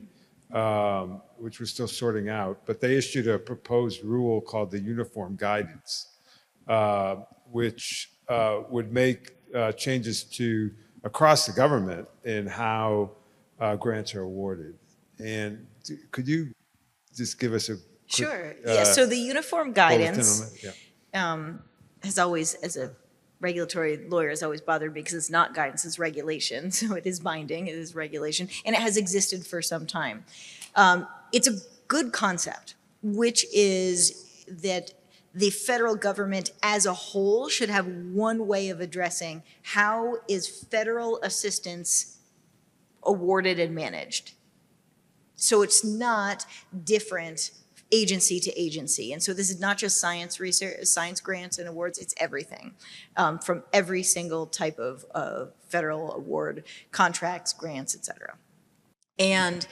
which we're still sorting out, but they issued a proposed rule called the Uniform Guidance which would make changes to across the government in how grants are awarded. And could you just give us a quick, Sure. Yeah. So the uniform guidance bulletin on that? has always, as a regulatory lawyer, has always bothered me because it's not guidance, it's regulation. So it is binding, it is regulation, and it has existed for some time. It's a good concept, which is that the federal government as a whole should have one way of addressing how is federal assistance awarded and managed. So it's not different agency to agency. And so this is not just science research, science grants and awards, it's everything from every single type of federal award, contracts, grants, et cetera. And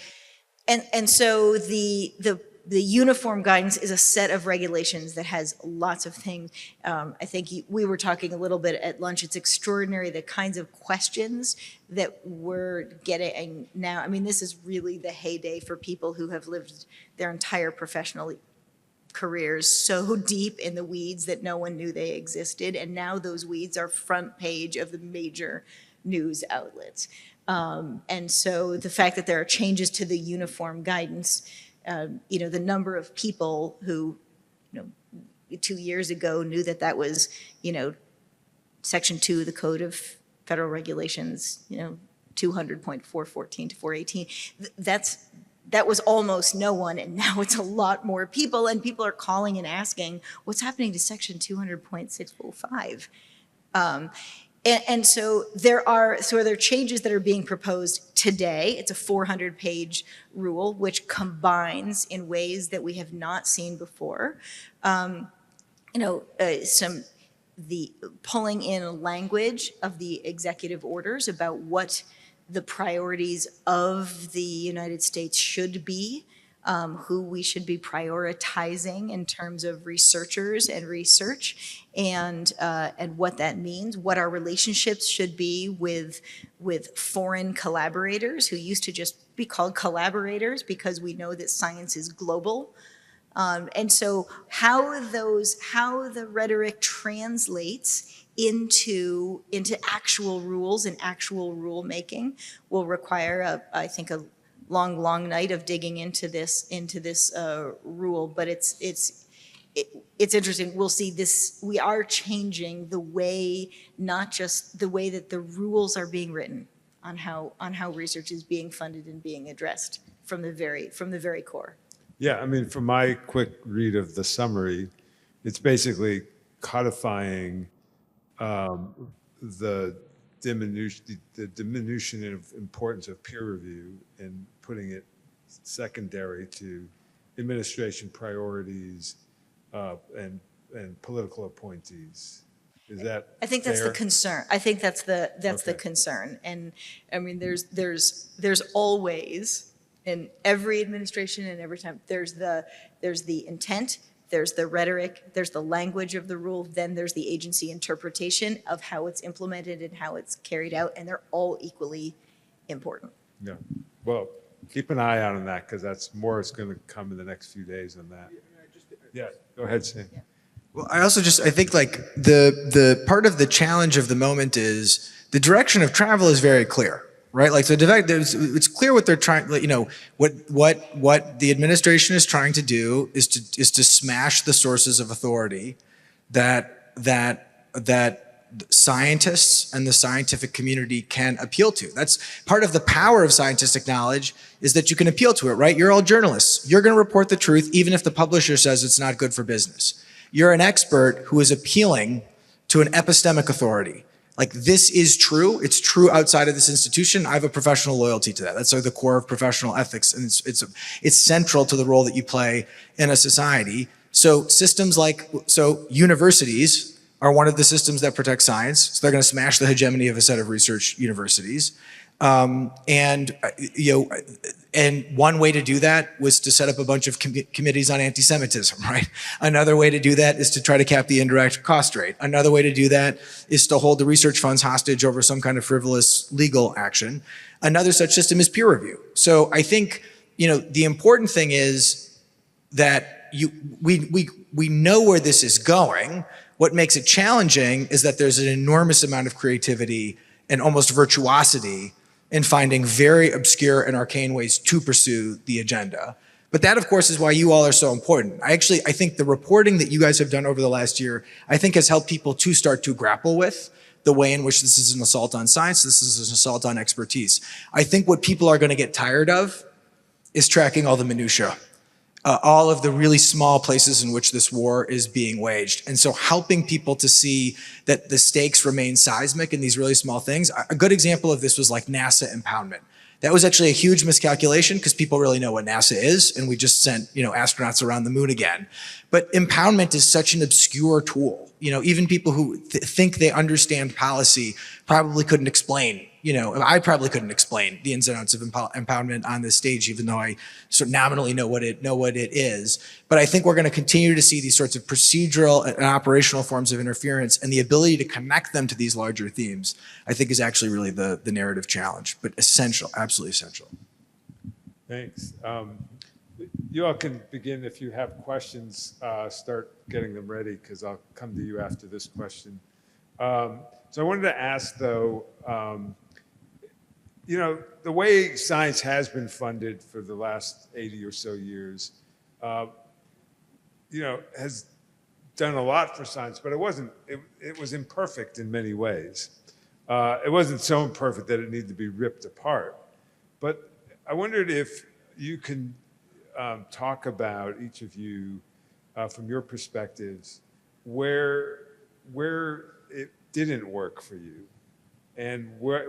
so the uniform guidance is a set of regulations that has lots of things. I think we were talking a little bit at lunch. It's extraordinary the kinds of questions that we're getting now. I mean, this is really the heyday for people who have lived their entire professional careers so deep in the weeds that no one knew they existed. And now those weeds are front page of the major news outlets. And so the fact that there are changes to the uniform guidance, the number of people who, 2 years ago knew that that was, Section 2 of the Code of Federal Regulations, 200.414 to 418. That was almost no one, and now it's a lot more people, and people are calling and asking, what's happening to Section 200.605? And so there are changes that are being proposed today. It's a 400-page rule which combines in ways that we have not seen before. The pulling in language of the executive orders about what the priorities of the United States should be, who we should be prioritizing in terms of researchers and research, and what that means, what our relationships should be with foreign collaborators who used to just be called collaborators because we know that science is global. And so how the rhetoric translates into actual rules and actual rulemaking will require, I think, a long night of digging into this rule. But it's interesting. We'll see this. We are changing the way, not just the way that the rules are being written on how research is being funded and being addressed from the very core. Yeah, I mean, from my quick read of the summary, it's basically codifying the diminution of importance of peer review and putting it secondary to administration priorities and political appointees. Is that I think that's fair? the concern. I think that's the concern. And I mean, there's always, in every administration and every time, there's the intent, there's the rhetoric, there's the language of the rule, then there's the agency interpretation of how it's implemented and how it's carried out, and they're all equally important. Yeah. Well, keep an eye out on that because that's more is going to come in the next few days on that. Yeah, go ahead, Sam. Yeah. Well, I think like the part of the challenge of the moment is the direction of travel is very clear, right? Like, so it's clear what they're trying, what the administration is trying to do is to smash the sources of authority that scientists and the scientific community can appeal to. That's part of the power of scientific knowledge, is that you can appeal to it, right? You're all journalists. You're going to report the truth even if the publisher says it's not good for business. You're an expert who is appealing to an epistemic authority. Like, this is true. It's true outside of this institution. I have a professional loyalty to that. That's like the core of professional ethics, and it's central to the role that you play in a society. So universities are one of the systems that protect science. So they're going to smash the hegemony of a set of research universities. And one way to do that was to set up a bunch of committees on anti-Semitism, right? Another way to do that is to try to cap the indirect cost rate. Another way to do that is to hold the research funds hostage over some kind of frivolous legal action. Another such system is peer review. So I think, the important thing is that we know where this is going. What makes it challenging is that there's an enormous amount of creativity and almost virtuosity in finding very obscure and arcane ways to pursue the agenda. But that, of course, is why you all are so important. I think the reporting that you guys have done over the last year, I think has helped people to start to grapple with the way in which this is an assault on science, this is an assault on expertise. I think what people are going to get tired of is tracking all the minutia, all of the really small places in which this war is being waged. And so helping people to see that the stakes remain seismic in these really small things. A good example of this was like NASA impoundment. That was actually a huge miscalculation because people really know what NASA is, and we just sent, astronauts around the moon again. But impoundment is such an obscure tool. Even people who think they understand policy probably couldn't explain, I probably couldn't explain the ins and outs of impoundment on this stage, even though I sort of nominally know what it is. But I think we're going to continue to see these sorts of procedural and operational forms of interference, and the ability to connect them to these larger themes, I think is actually really the narrative challenge, but essential, absolutely essential. Thanks. You all can begin if you have questions, start getting them ready, because I'll come to you after this question. So I wanted to ask, though, the way science has been funded for the last 80 or so years, has done a lot for science, but it was imperfect in many ways. It wasn't so imperfect that it needed to be ripped apart. But I wondered if you can talk about, each of you, from your perspectives, where it didn't work for you, and what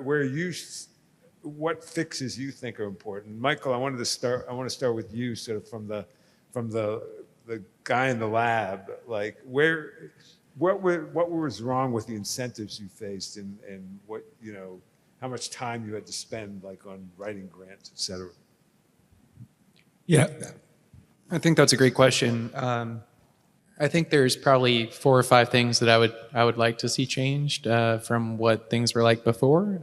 fixes you think are important. Michael, I want to start with you, sort of from the guy in the lab. Like, what was wrong with the incentives you faced, and what how much time you had to spend, like, on writing grants, et cetera? Yeah, I think that's a great question. I think there's probably 4 or 5 things that I would like to see changed from what things were like before.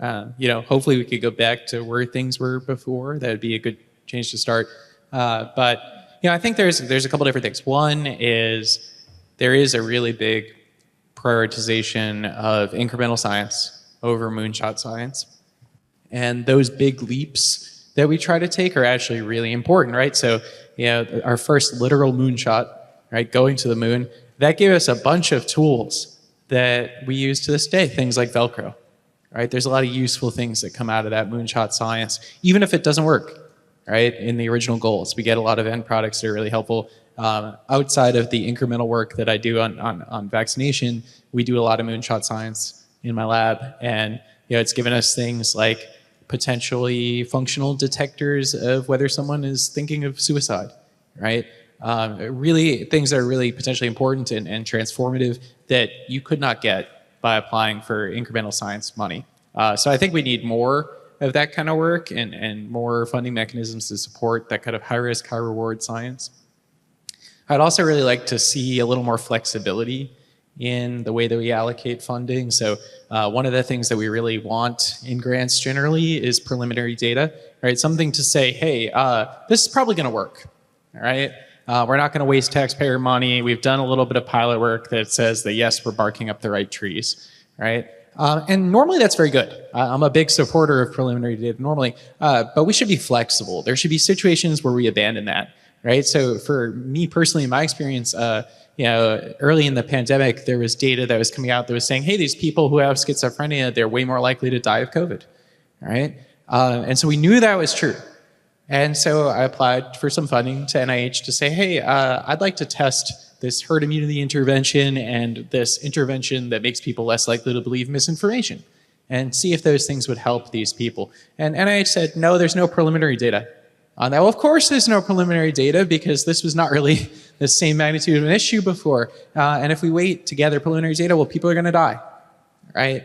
Hopefully we could go back to where things were before. That would be a good change to start. But I think there's a couple different things. One is there is a really big prioritization of incremental science over moonshot science, and those big leaps that we try to take are actually really important, right? So, our first literal moonshot, right, going to the moon, that gave us a bunch of tools that we use to this day, things like Velcro, right? There's a lot of useful things that come out of that moonshot science, even if it doesn't work, right, in the original goals. We get a lot of end products that are really helpful. Outside of the incremental work that I do on vaccination, we do a lot of moonshot science in my lab, and it's given us things like potentially functional detectors of whether someone is thinking of suicide, right? Really things that are really potentially important and transformative that you could not get by applying for incremental science money. So I think we need more of that kind of work and more funding mechanisms to support that kind of high risk, high reward science. I'd also really like to see a little more flexibility in the way that we allocate funding. So one of the things that we really want in grants generally is preliminary data, right? Something to say, hey, this is probably gonna work, all right? We're not gonna waste taxpayer money. We've done a little bit of pilot work that says that yes, we're barking up the right trees, right? And normally that's very good. I'm a big supporter of preliminary data normally, but we should be flexible. There should be situations where we abandon that, right? So for me personally, in my experience, early in the pandemic, there was data that was coming out that was saying, hey, these people who have schizophrenia, they're way more likely to die of COVID, right? And so we knew that was true. And so I applied for some funding to NIH to say, hey, I'd like to test this herd immunity intervention and this intervention that makes people less likely to believe misinformation and see if those things would help these people. And NIH said, no, there's no preliminary data on that. Well, of course there's no preliminary data because this was not really the same magnitude of an issue before. And if we wait to gather preliminary data, well, people are gonna die, right?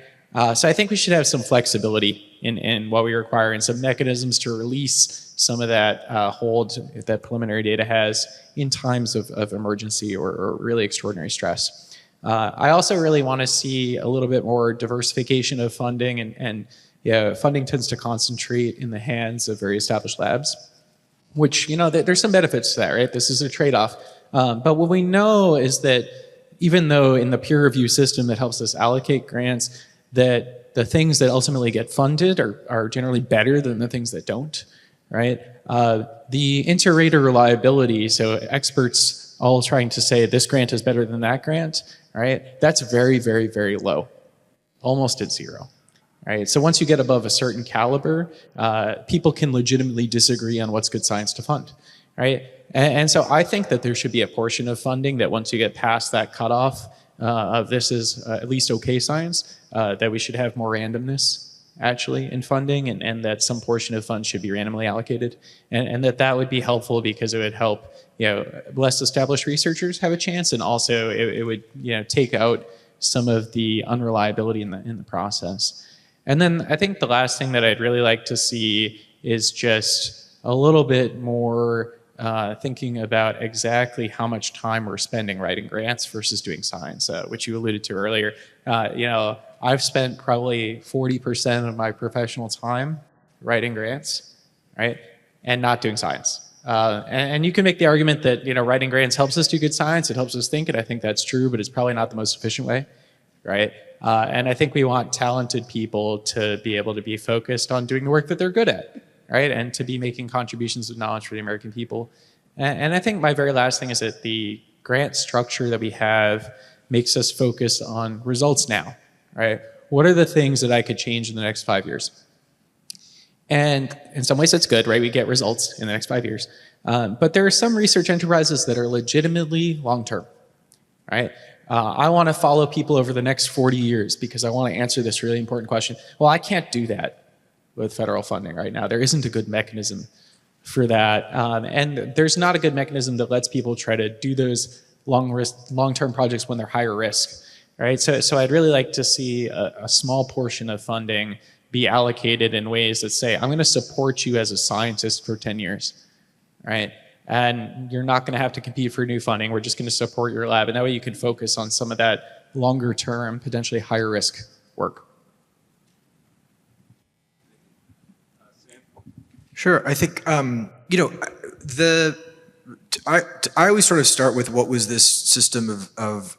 So I think we should have some flexibility in what we require and some mechanisms to release some of that hold that preliminary data has in times of emergency or really extraordinary stress. I also really want to see a little bit more diversification of funding, and funding tends to concentrate in the hands of very established labs, which, there's some benefits to that, right? This is a trade-off. But what we know is that even though in the peer review system that helps us allocate grants, that the things that ultimately get funded are generally better than the things that don't, right? The inter-rater reliability, so experts all trying to say this grant is better than that grant, right? That's very, very, very low, almost at zero. Right? So once you get above a certain caliber, people can legitimately disagree on what's good science to fund, right? And so I think that there should be a portion of funding that once you get past that cutoff of this is at least okay science, that we should have more randomness actually in funding, and that some portion of funds should be randomly allocated, and that would be helpful because it would help less established researchers have a chance, and also it would take out some of the unreliability in the process. And then I think the last thing that I'd really like to see is just a little bit more thinking about exactly how much time we're spending writing grants versus doing science, which you alluded to earlier. I've spent probably 40% of my professional time writing grants, right, and not doing science. And you can make the argument that writing grants helps us do good science, it helps us think, and I think that's true, but it's probably not the most efficient way, right? And I think we want talented people to be able to be focused on doing the work that they're good at, right? And to be making contributions of knowledge for the American people. And I think my very last thing is that the grant structure that we have makes us focus on results now, right? What are the things that I could change in the next 5 years? And in some ways that's good, right? We get results in the next 5 years. But there are some research enterprises that are legitimately long-term, right? I want to follow people over the next 40 years because I want to answer this really important question. Well, I can't do that with federal funding right now. There isn't a good mechanism for that. And there's not a good mechanism that lets people try to do those long-term projects when they're higher risk, right? So I'd really like to see a small portion of funding be allocated in ways that say, I'm going to support you as a scientist for 10 years, right? And you're not going to have to compete for new funding. We're just going to support your lab. And that way you can focus on some of that longer term, potentially higher risk work. Sure. I think, I always sort of start with what was this system of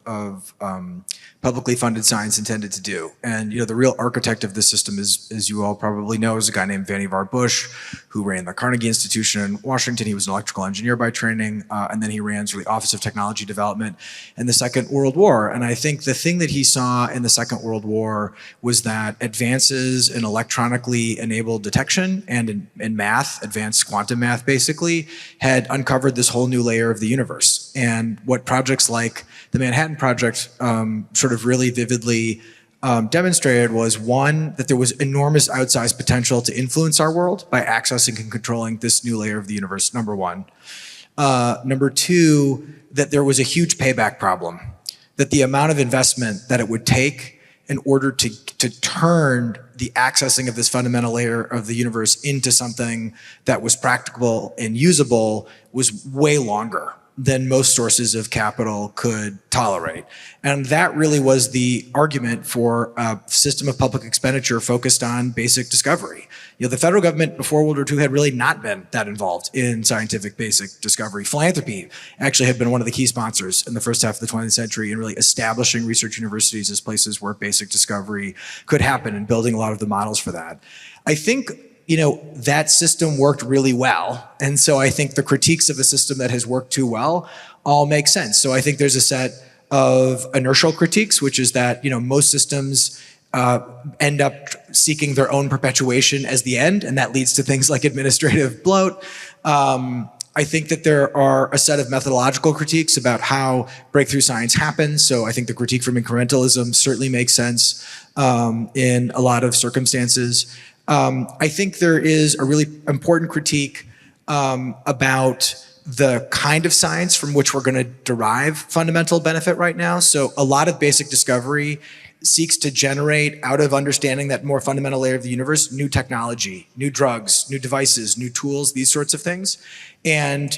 publicly funded science intended to do. And the real architect of this system is, as you all probably know, is a guy named Vannevar Bush, who ran the Carnegie Institution in Washington. He was an electrical engineer by training, and then he ran sort of the Office of Technology Development in the Second World War. And I think the thing that he saw in the Second World War was that advances in electronically enabled detection and in math, advanced quantum math basically, had uncovered this whole new layer of the universe. And what projects like the Manhattan Project sort of really vividly demonstrated was, one, that there was enormous outsized potential to influence our world by accessing and controlling this new layer of the universe, number one. Number two, that there was a huge payback problem, that the amount of investment that it would take in order to turn the accessing of this fundamental layer of the universe into something that was practicable and usable was way longer than most sources of capital could tolerate. And that really was the argument for a system of public expenditure focused on basic discovery. The federal government before World War II had really not been that involved in scientific basic discovery. Philanthropy actually had been one of the key sponsors in the first half of the 20th century in really establishing research universities as places where basic discovery could happen and building a lot of the models for that. I think that system worked really well. And so I think the critiques of a system that has worked too well all make sense. So I think there's a set of inertial critiques, which is that, most systems end up seeking their own perpetuation as the end, and that leads to things like administrative bloat. I think that there are a set of methodological critiques about how breakthrough science happens. So I think the critique from incrementalism certainly makes sense in a lot of circumstances. I think there is a really important critique about the kind of science from which we're going to derive fundamental benefit right now. So a lot of basic discovery seeks to generate, out of understanding that more fundamental layer of the universe, new technology, new drugs, new devices, new tools, these sorts of things. And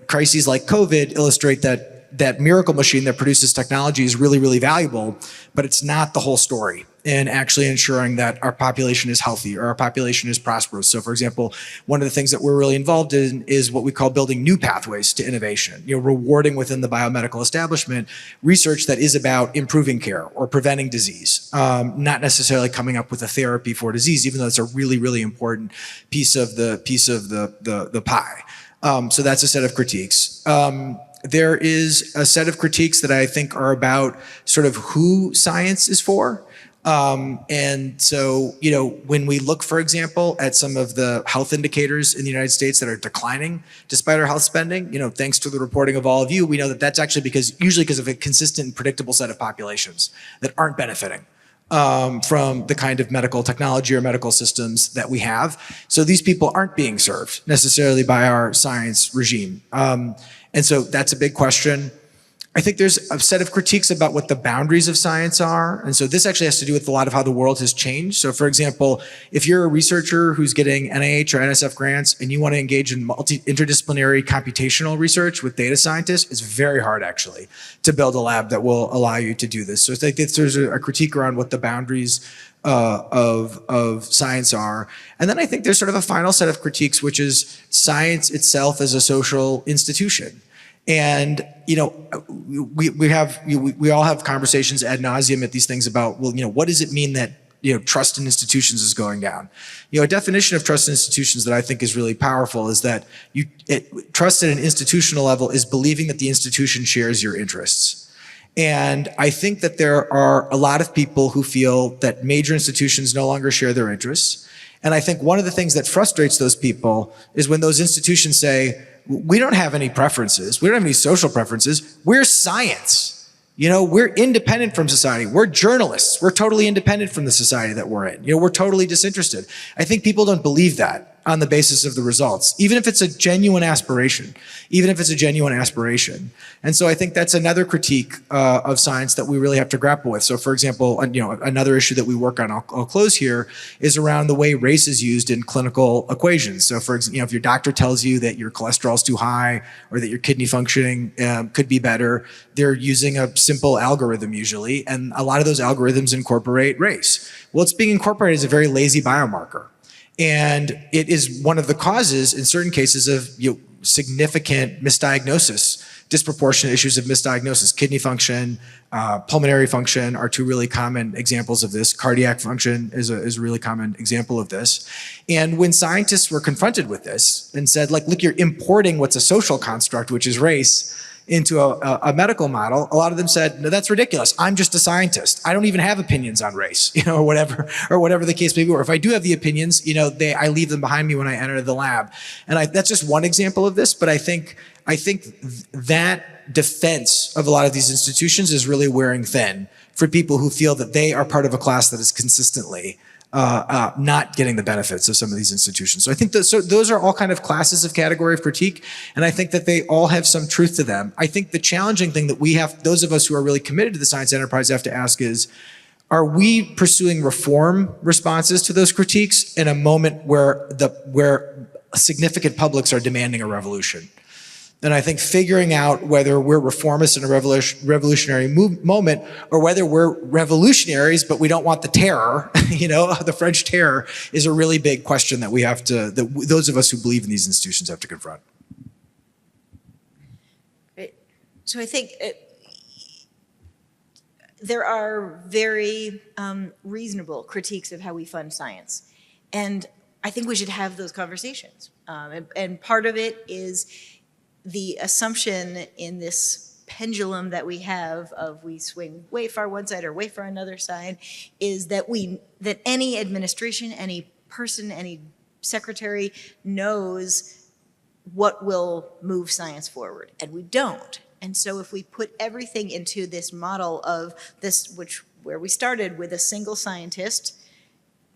crises like COVID illustrate that miracle machine that produces technology is really, really valuable, but it's not the whole story. in actually ensuring that our population is healthy or our population is prosperous. So for example, one of the things that we're really involved in is what we call building new pathways to innovation, rewarding within the biomedical establishment research that is about improving care or preventing disease, not necessarily coming up with a therapy for disease, even though it's a really, really important piece of the pie. So that's a set of critiques. There is a set of critiques that I think are about sort of who science is for. And so, when we look, for example, at some of the health indicators in the United States that are declining despite our health spending, thanks to the reporting of all of you, we know that that's actually usually because of a consistent and predictable set of populations that aren't benefiting from the kind of medical technology or medical systems that we have. So these people aren't being served necessarily by our science regime. And so that's a big question. I think there's a set of critiques about what the boundaries of science are. And so this actually has to do with a lot of how the world has changed. So for example, if you're a researcher who's getting NIH or NSF grants and you want to engage in interdisciplinary computational research with data scientists, it's very hard actually to build a lab that will allow you to do this. So I think there's a critique around what the boundaries of science are. And then I think there's sort of a final set of critiques, which is science itself as a social institution. And we all have conversations ad nauseum at these things about, well, what does it mean that trust in institutions is going down? A definition of trust in institutions that I think is really powerful is that trust at an institutional level is believing that the institution shares your interests. And I think that there are a lot of people who feel that major institutions no longer share their interests. And I think one of the things that frustrates those people is when those institutions say, we don't have any preferences. We don't have any social preferences. We're science. We're independent from society. We're journalists. We're totally independent from the society that we're in. We're totally disinterested. I think people don't believe that on the basis of the results, even if it's a genuine aspiration, And so I think that's another critique of science that we really have to grapple with. So for example, another issue that we work on, I'll close here, is around the way race is used in clinical equations. So for example, if your doctor tells you that your cholesterol is too high or that your kidney functioning could be better, they're using a simple algorithm usually, and a lot of those algorithms incorporate race. Well, it's being incorporated as a very lazy biomarker. And it is one of the causes in certain cases of significant misdiagnosis, disproportionate issues of misdiagnosis. Kidney function, pulmonary function are two really common examples of this. Cardiac function is a really common example of this. And when scientists were confronted with this and said, look, you're importing what's a social construct, which is race, into a medical model, a lot of them said, no, that's ridiculous. I'm just a scientist. I don't even have opinions on race, or whatever the case may be. Or if I do have the opinions, I leave them behind me when I enter the lab. And that's just one example of this, but I think that defense of a lot of these institutions is really wearing thin for people who feel that they are part of a class that is consistently not getting the benefits of some of these institutions. So I think those are all kind of classes of category of critique, and I think that they all have some truth to them. I think the challenging thing that those of us who are really committed to the science enterprise have to ask is, are we pursuing reform responses to those critiques in a moment where significant publics are demanding a revolution? And I think figuring out whether we're reformists in a revolutionary moment or whether we're revolutionaries, but we don't want the terror, the French terror, is a really big question that those of us who believe in these institutions have to confront. So I think there are very reasonable critiques of how we fund science. And I think we should have those conversations. And part of it is the assumption in this pendulum that we have of we swing way far one side or way far another side is that any administration, any person, any secretary knows what will move science forward, and we don't. And so if we put everything into this model of this, where we started with a single scientist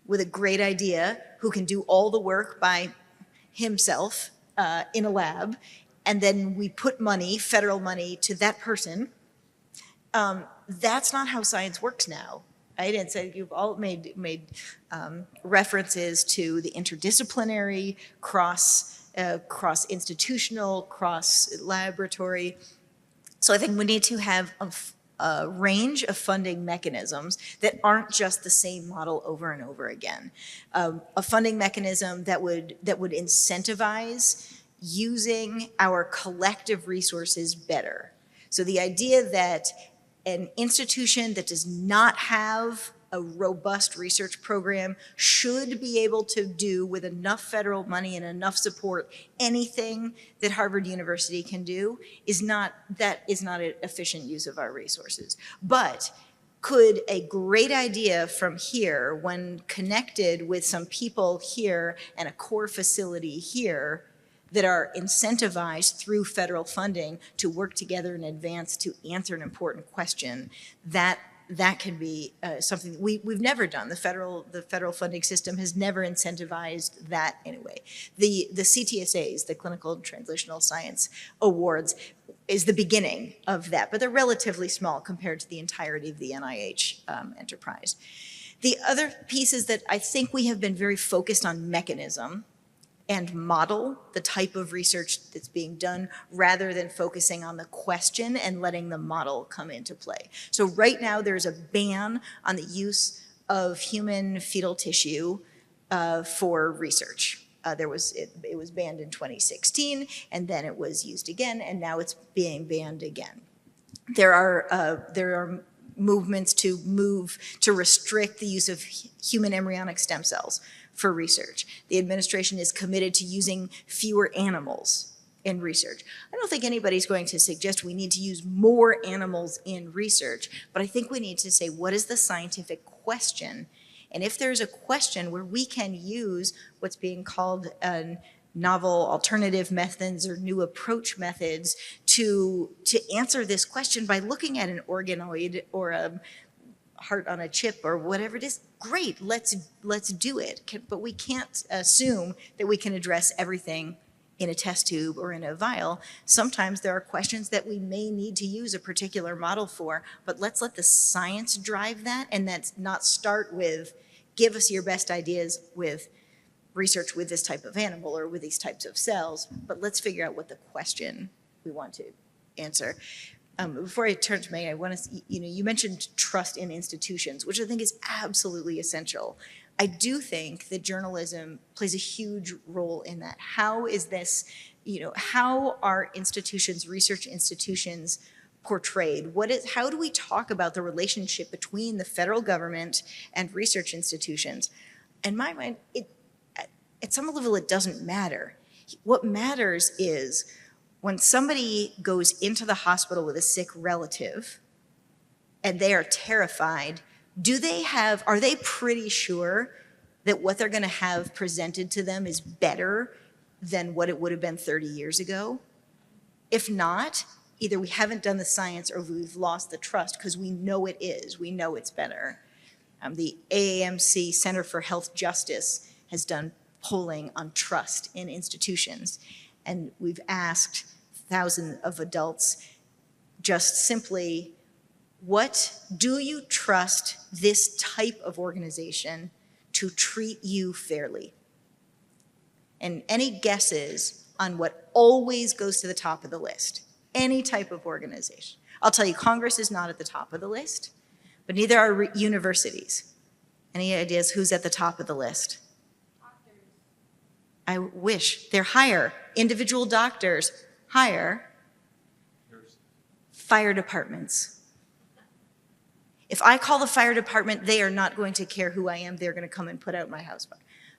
with a great idea who can do all the work by himself in a lab, and then we put money, federal money, to that person, that's not how science works now. Right? And so you've all made references to the interdisciplinary, cross-institutional, cross-laboratory. So I think we need to have a range of funding mechanisms that aren't just the same model over and over again. A funding mechanism that would incentivize using our collective resources better. So the idea that an institution that does not have a robust research program should be able to do, with enough federal money and enough support, anything that Harvard University can do is not an efficient use of our resources. But could a great idea from here, when connected with some people here and a core facility here, that are incentivized through federal funding to work together in advance to answer an important question, that can be something we've never done. The federal funding system has never incentivized that anyway. The CTSAs, the Clinical and Translational Science Awards, is the beginning of that, but they're relatively small compared to the entirety of the NIH enterprise. The other piece is that I think we have been very focused on mechanism and model the type of research that's being done rather than focusing on the question and letting the model come into play. So right now there's a ban on the use of human fetal tissue for research. It was banned in 2016, and then it was used again, and now it's being banned again. There are movements to restrict the use of human embryonic stem cells for research. The administration is committed to using fewer animals in research. I don't think anybody's going to suggest we need to use more animals in research, but I think we need to say, what is the scientific question? And if there's a question where we can use what's being called novel alternative methods or new approach methods to answer this question by looking at an organoid or a heart on a chip or whatever it is, great, let's do it. But we can't assume that we can address everything in a test tube or in a vial. Sometimes there are questions that we may need to use a particular model for, but let's let the science drive that, and that's not start with, give us your best ideas with research with this type of animal or with these types of cells, but let's figure out what the question we want to answer. Before I turn to May, I want to, you mentioned trust in institutions, which I think is absolutely essential. I do think that journalism plays a huge role in that. How is this, how are institutions, research institutions portrayed? How do we talk about the relationship between the federal government and research institutions? In my mind, at some level, it doesn't matter. What matters is when somebody goes into the hospital with a sick relative and they are terrified, are they pretty sure that what they're going to have presented to them is better than what it would have been 30 years ago? If not, either we haven't done the science or we've lost the trust, because we know it is. We know it's better. The AAMC Center for Health Justice has done polling on trust in institutions. And we've asked thousands of adults just simply, do you trust this type of organization to treat you fairly? And any guesses on what always goes to the top of the list? Any type of organization. I'll tell you, Congress is not at the top of the list, but neither are universities. Any ideas who's at the top of the list? I wish. They're higher. Individual doctors, higher. Fire departments. If I call the fire department, they are not going to care who I am. They're going to come and put out my house.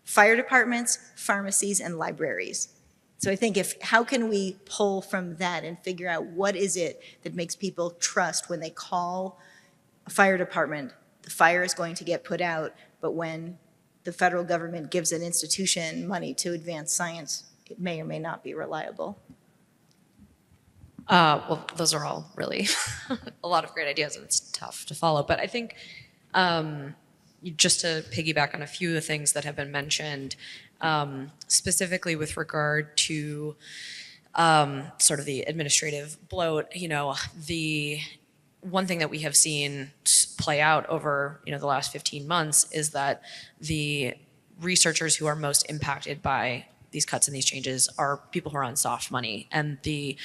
Fire departments, pharmacies, and libraries. So I think how can we pull from that and figure out what is it that makes people trust when they call a fire department, the fire is going to get put out, but when the federal government gives an institution money to advance science, it may or may not be reliable. Well, those are all really a lot of great ideas, and it's tough to follow. But I think just to piggyback on a few of the things that have been mentioned, specifically with regard to sort of the administrative bloat, the one thing that we have seen play out over the last 15 months is that the researchers who are most impacted by these cuts and these changes are people who are on soft money, and the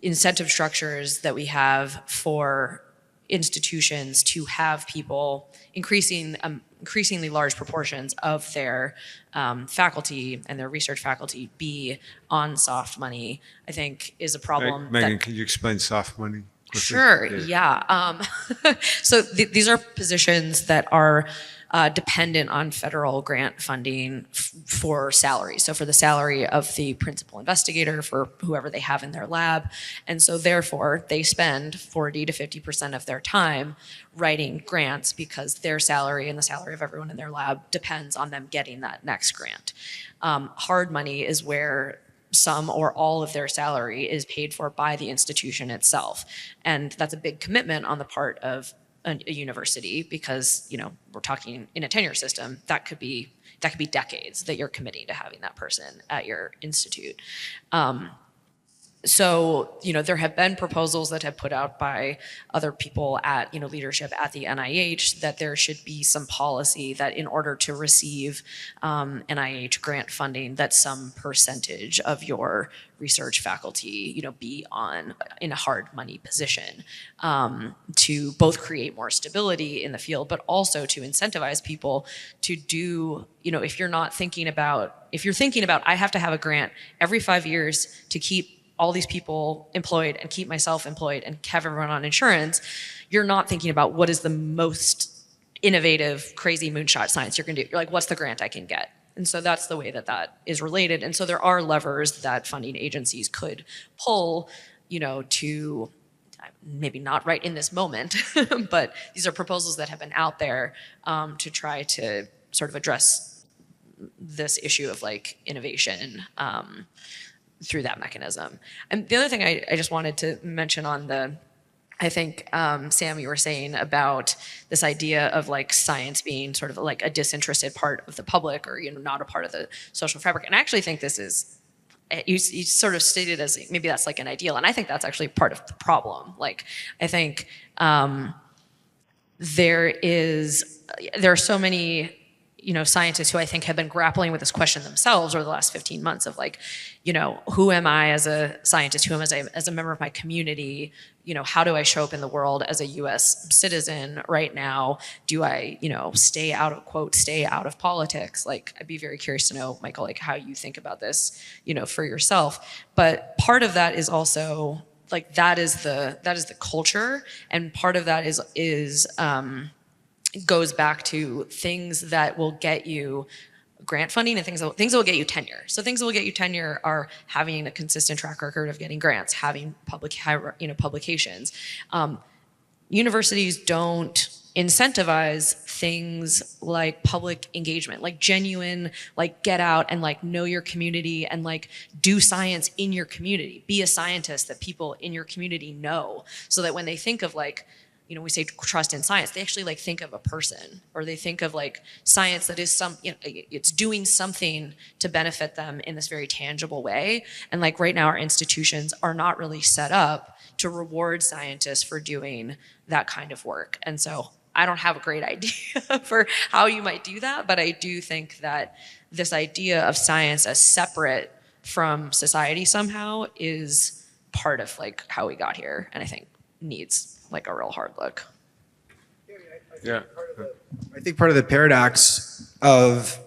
incentive structures that we have for institutions to have people increasingly large proportions of their faculty and their research faculty be on soft money, I think is a problem. Megan, can you explain soft money quickly? Sure, yeah. So these are positions that are dependent on federal grant funding for salary. So for the salary of the principal investigator, for whoever they have in their lab. And so therefore, they spend 40 to 50% of their time writing grants because their salary and the salary of everyone in their lab depends on them getting that next grant. Hard money is where some or all of their salary is paid for by the institution itself. And that's a big commitment on the part of a university because, you know, we're talking in a tenure system, that could be decades that you're committing to having that person at your institute. So, you know, there have been proposals that have put out by other people at, you know, leadership at the NIH that there should be some policy that in order to receive NIH grant funding, that some percentage of your research faculty, you know, be in a hard money position to both create more stability in the field, but also to incentivize people to do, you know, if you're thinking about, I have to have a grant every 5 years to keep all these people employed and keep myself employed and have everyone on insurance, you're not thinking about what is the most innovative, crazy moonshot science you're gonna do. You're like, what's the grant I can get? And so that's the way that is related. And so there are levers that funding agencies could pull, you know, to maybe not right in this moment, but these are proposals that have been out there to try to sort of address this issue of like innovation through that mechanism. And the other thing I just wanted to mention on I think, Sam, you were saying about this idea of like science being sort of like a disinterested part of the public or, you know, not a part of the social fabric. And I actually think this is, you sort of stated as maybe that's like an ideal. And I think that's actually part of the problem. Like, I think there are so many, you know, scientists who I think have been grappling with this question themselves over the last 15 months of like, you know, who am I as a scientist? Who am I as a member of my community? You know, how do I show up in the world as a US citizen right now? Do I, you know, stay out of politics? Like, I'd be very curious to know, Michael, like how you think about this, you know, for yourself. But part of that is also like, that is the culture. And part of that is goes back to things that will get you grant funding and things that will get you tenure. So things that will get you tenure are having a consistent track record of getting grants, having publications. Universities don't incentivize things like public engagement, like genuine, like get out and like know your community and like do science in your community. Be a scientist that people in your community know, so that when they think of like, you know, we say trust in science, they actually like think of a person, or they think of like science that is it's doing something to benefit them in this very tangible way. And like right now our institutions are not really set up to reward scientists for doing that kind of work. And so I don't have a great idea for how you might do that, but I do think that this idea of science as separate from society somehow is part of like how we got here, and I think needs like a real hard look. Yeah. I think part of the paradox of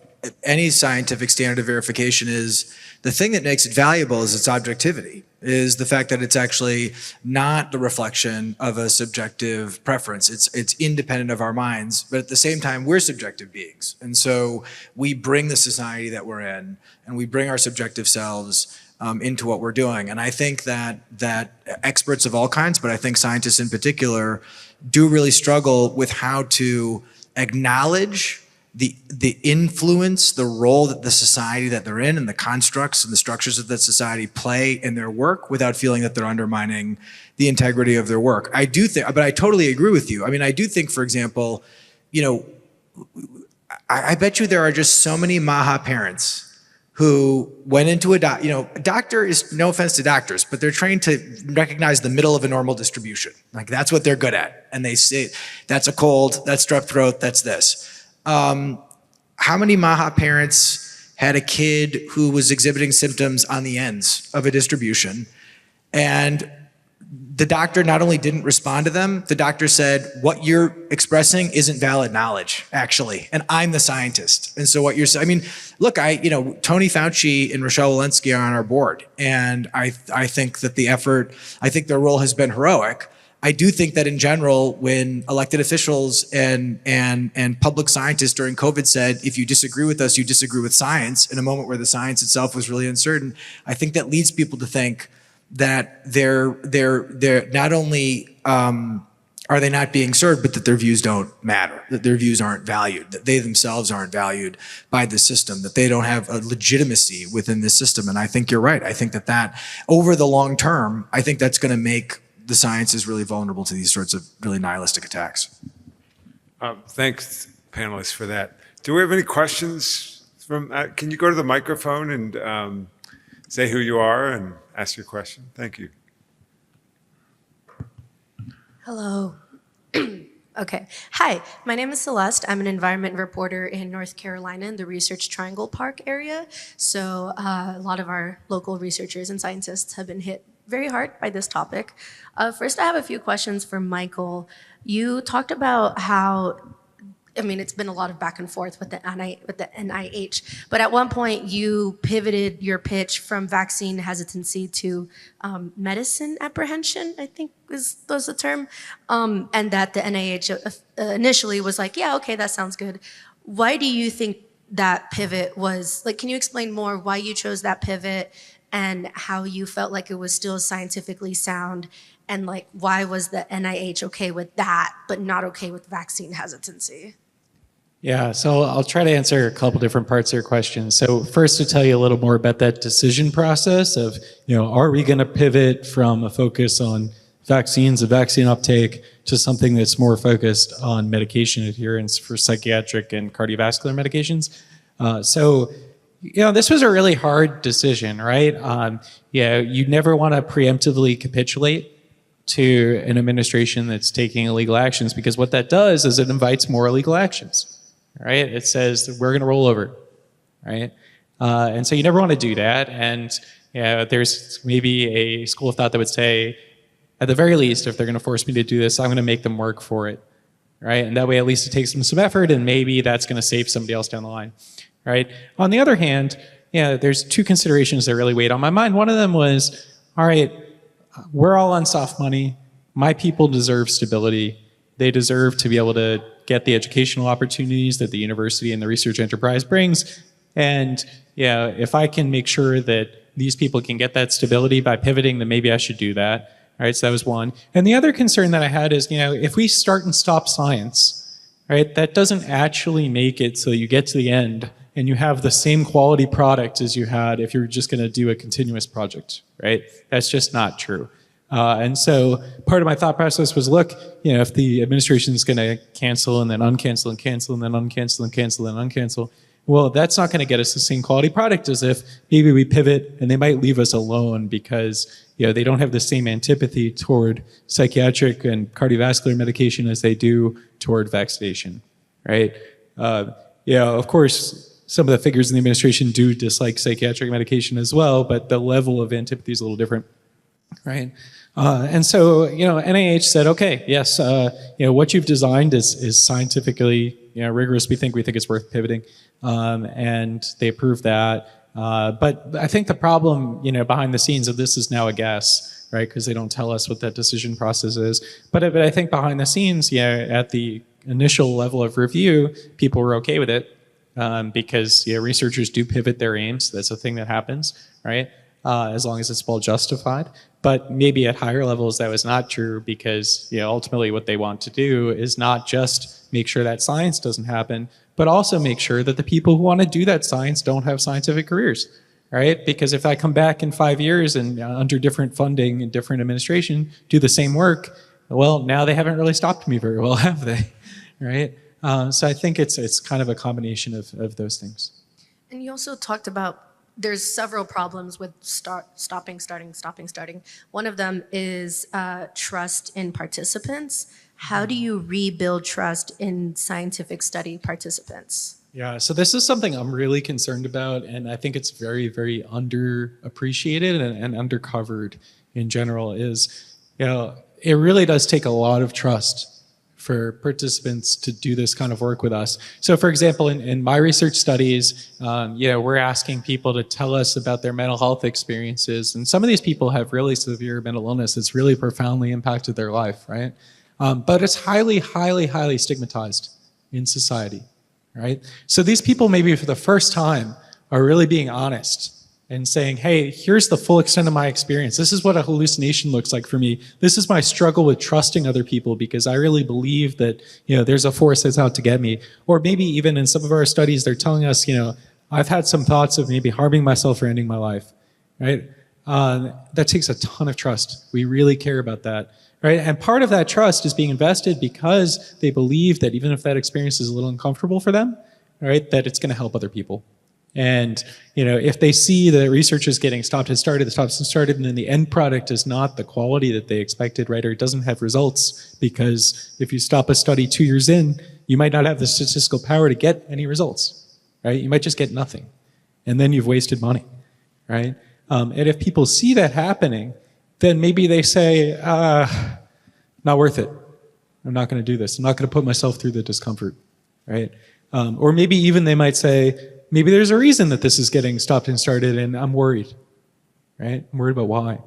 any scientific standard of verification is the thing that makes it valuable is its objectivity, is the fact that it's actually not the reflection of a subjective preference. It's independent of our minds, but at the same time, we're subjective beings. And so we bring the society that we're in, and we bring our subjective selves into what we're doing. And I think that experts of all kinds, but I think scientists in particular, do really struggle with how to acknowledge the influence, the role that the society that they're in and the constructs and the structures of that society play in their work without feeling that they're undermining the integrity of their work. I do think, but I totally agree with you. I mean, I do think, for example, you know, I bet you there are just so many Maha parents who went into a doctor is, no offense to doctors, but they're trained to recognize the middle of a normal distribution. Like that's what they're good at. And they say, that's a cold, that's strep throat, that's this. How many Maha parents had a kid who was exhibiting symptoms on the ends of a distribution, and the doctor not only didn't respond to them, the doctor said, what you're expressing isn't valid knowledge, actually. And I'm the scientist. And so what you're saying, I mean, look, Tony Fauci and Rochelle Walensky are on our board. And I think that I think their role has been heroic. I do think that in general, when elected officials and public scientists during COVID said, if you disagree with us, you disagree with science, in a moment where the science itself was really uncertain, I think that leads people to think that they're not only are they not being served, but that their views don't matter, that their views aren't valued, that they themselves aren't valued by the system, that they don't have a legitimacy within this system. And I think you're right. I think that over the long term, I think that's going to make the sciences really vulnerable to these sorts of really nihilistic attacks. Thanks, panelists, for that. Do we have any questions from? Can you go to the microphone and say who you are and ask your question? Thank you. Hello. Okay. Hi, my name is Celeste. I'm an environment reporter in North Carolina in the Research Triangle Park area. So a lot of our local researchers and scientists have been hit very hard by this topic. First, I have a few questions for Michael. You talked about how, it's been a lot of back and forth with the NIH, but at one point you pivoted your pitch from vaccine hesitancy to medicine apprehension, I think was the term, and that the NIH initially was like, yeah, okay, that sounds good. Why do you think that pivot was, can you explain more why you chose that pivot and how you felt like it was still scientifically sound, and why was the NIH okay with that, but not okay with vaccine hesitancy? Yeah, so I'll try to answer a couple different parts of your question. So first, to tell you a little more about that decision process of, are we going to pivot from a focus on vaccines and vaccine uptake to something that's more focused on medication adherence for psychiatric and cardiovascular medications? This was a really hard decision, right? You never want to preemptively capitulate to an administration that's taking illegal actions, because what that does is it invites more illegal actions, right? It says that we're going to roll over, right? And so you never want to do that. And there's maybe a school of thought that would say, at the very least, if they're going to force me to do this, I'm going to make them work for it, right? And that way, at least it takes them some effort, and maybe that's going to save somebody else down the line, right? On the other hand, there's two considerations that really weighed on my mind. One of them was, all right, we're all on soft money. My people deserve stability. They deserve to be able to get the educational opportunities that the university and the research enterprise brings. And if I can make sure that these people can get that stability by pivoting, then maybe I should do that. All right, so that was one. And the other concern that I had is, if we start and stop science, right, that doesn't actually make it so you get to the end and you have the same quality product as you had if you're just going to do a continuous project, right? That's just not true. And so part of my thought process was, look, if the administration is going to cancel and then uncancel and cancel and then uncancel and cancel and uncancel, well, that's not going to get us the same quality product as if maybe we pivot and they might leave us alone because they don't have the same antipathy toward psychiatric and cardiovascular medication as they do toward vaccination, right? Of course, some of the figures in the administration do dislike psychiatric medication as well, but the level of antipathy is a little different, right? And so, NIH said, okay, yes, what you've designed is scientifically rigorous. We think it's worth pivoting, and they approved that. But I think the problem, behind the scenes of this is now a guess, right? Because they don't tell us what that decision process is. But I think behind the scenes, at the initial level of review, people were okay with it. Because researchers do pivot their aims. That's a thing that happens, right? As long as it's well justified. But maybe at higher levels that was not true, because ultimately what they want to do is not just make sure that science doesn't happen, but also make sure that the people who want to do that science don't have scientific careers, right? Because if I come back in 5 years and under different funding and different administration do the same work, well, now they haven't really stopped me very well, have they, right? So I think it's kind of a combination of those things. And you also talked about there's several problems with stopping. One of them is trust in participants. How do you rebuild trust in scientific study participants? Yeah, so this is something I'm really concerned about, and I think it's very, very underappreciated and undercovered in general is, it really does take a lot of trust for participants to do this kind of work with us. So for example, in my research studies, we're asking people to tell us about their mental health experiences. And some of these people have really severe mental illness that's really profoundly impacted their life, right? But it's highly, highly, highly stigmatized in society, right? So these people maybe for the first time are really being honest and saying, hey, here's the full extent of my experience. This is what a hallucination looks like for me. This is my struggle with trusting other people because I really believe that, there's a force that's out to get me. Or maybe even in some of our studies, they're telling us, I've had some thoughts of maybe harming myself or ending my life, right? That takes a ton of trust. We really care about that, right? And part of that trust is being invested because they believe that even if that experience is a little uncomfortable for them, right, that it's gonna help other people. And if they see that research is getting stopped and started, and then the end product is not the quality that they expected, right, or it doesn't have results, because if you stop a study 2 years in, you might not have the statistical power to get any results, right? You might just get nothing, and then you've wasted money, right? And if people see that happening, then maybe they say, not worth it. I'm not going to do this. I'm not going to put myself through the discomfort, right? Or maybe even they might say, maybe there's a reason that this is getting stopped and started and I'm worried, right? I'm worried about why.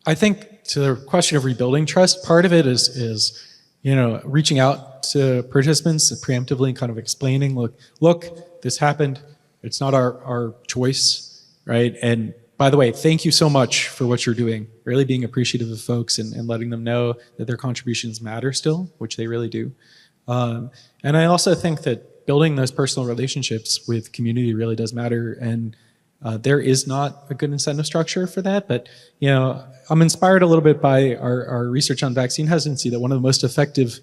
I think to the question of rebuilding trust, part of it is reaching out to participants preemptively and kind of explaining, look, this happened. It's not our choice, right? And by the way, thank you so much for what you're doing. Really being appreciative of folks and letting them know that their contributions matter still, which they really do. And I also think that building those personal relationships with community really does matter, and there is not a good incentive structure for that. But I'm inspired a little bit by our research on vaccine hesitancy, that one of the most effective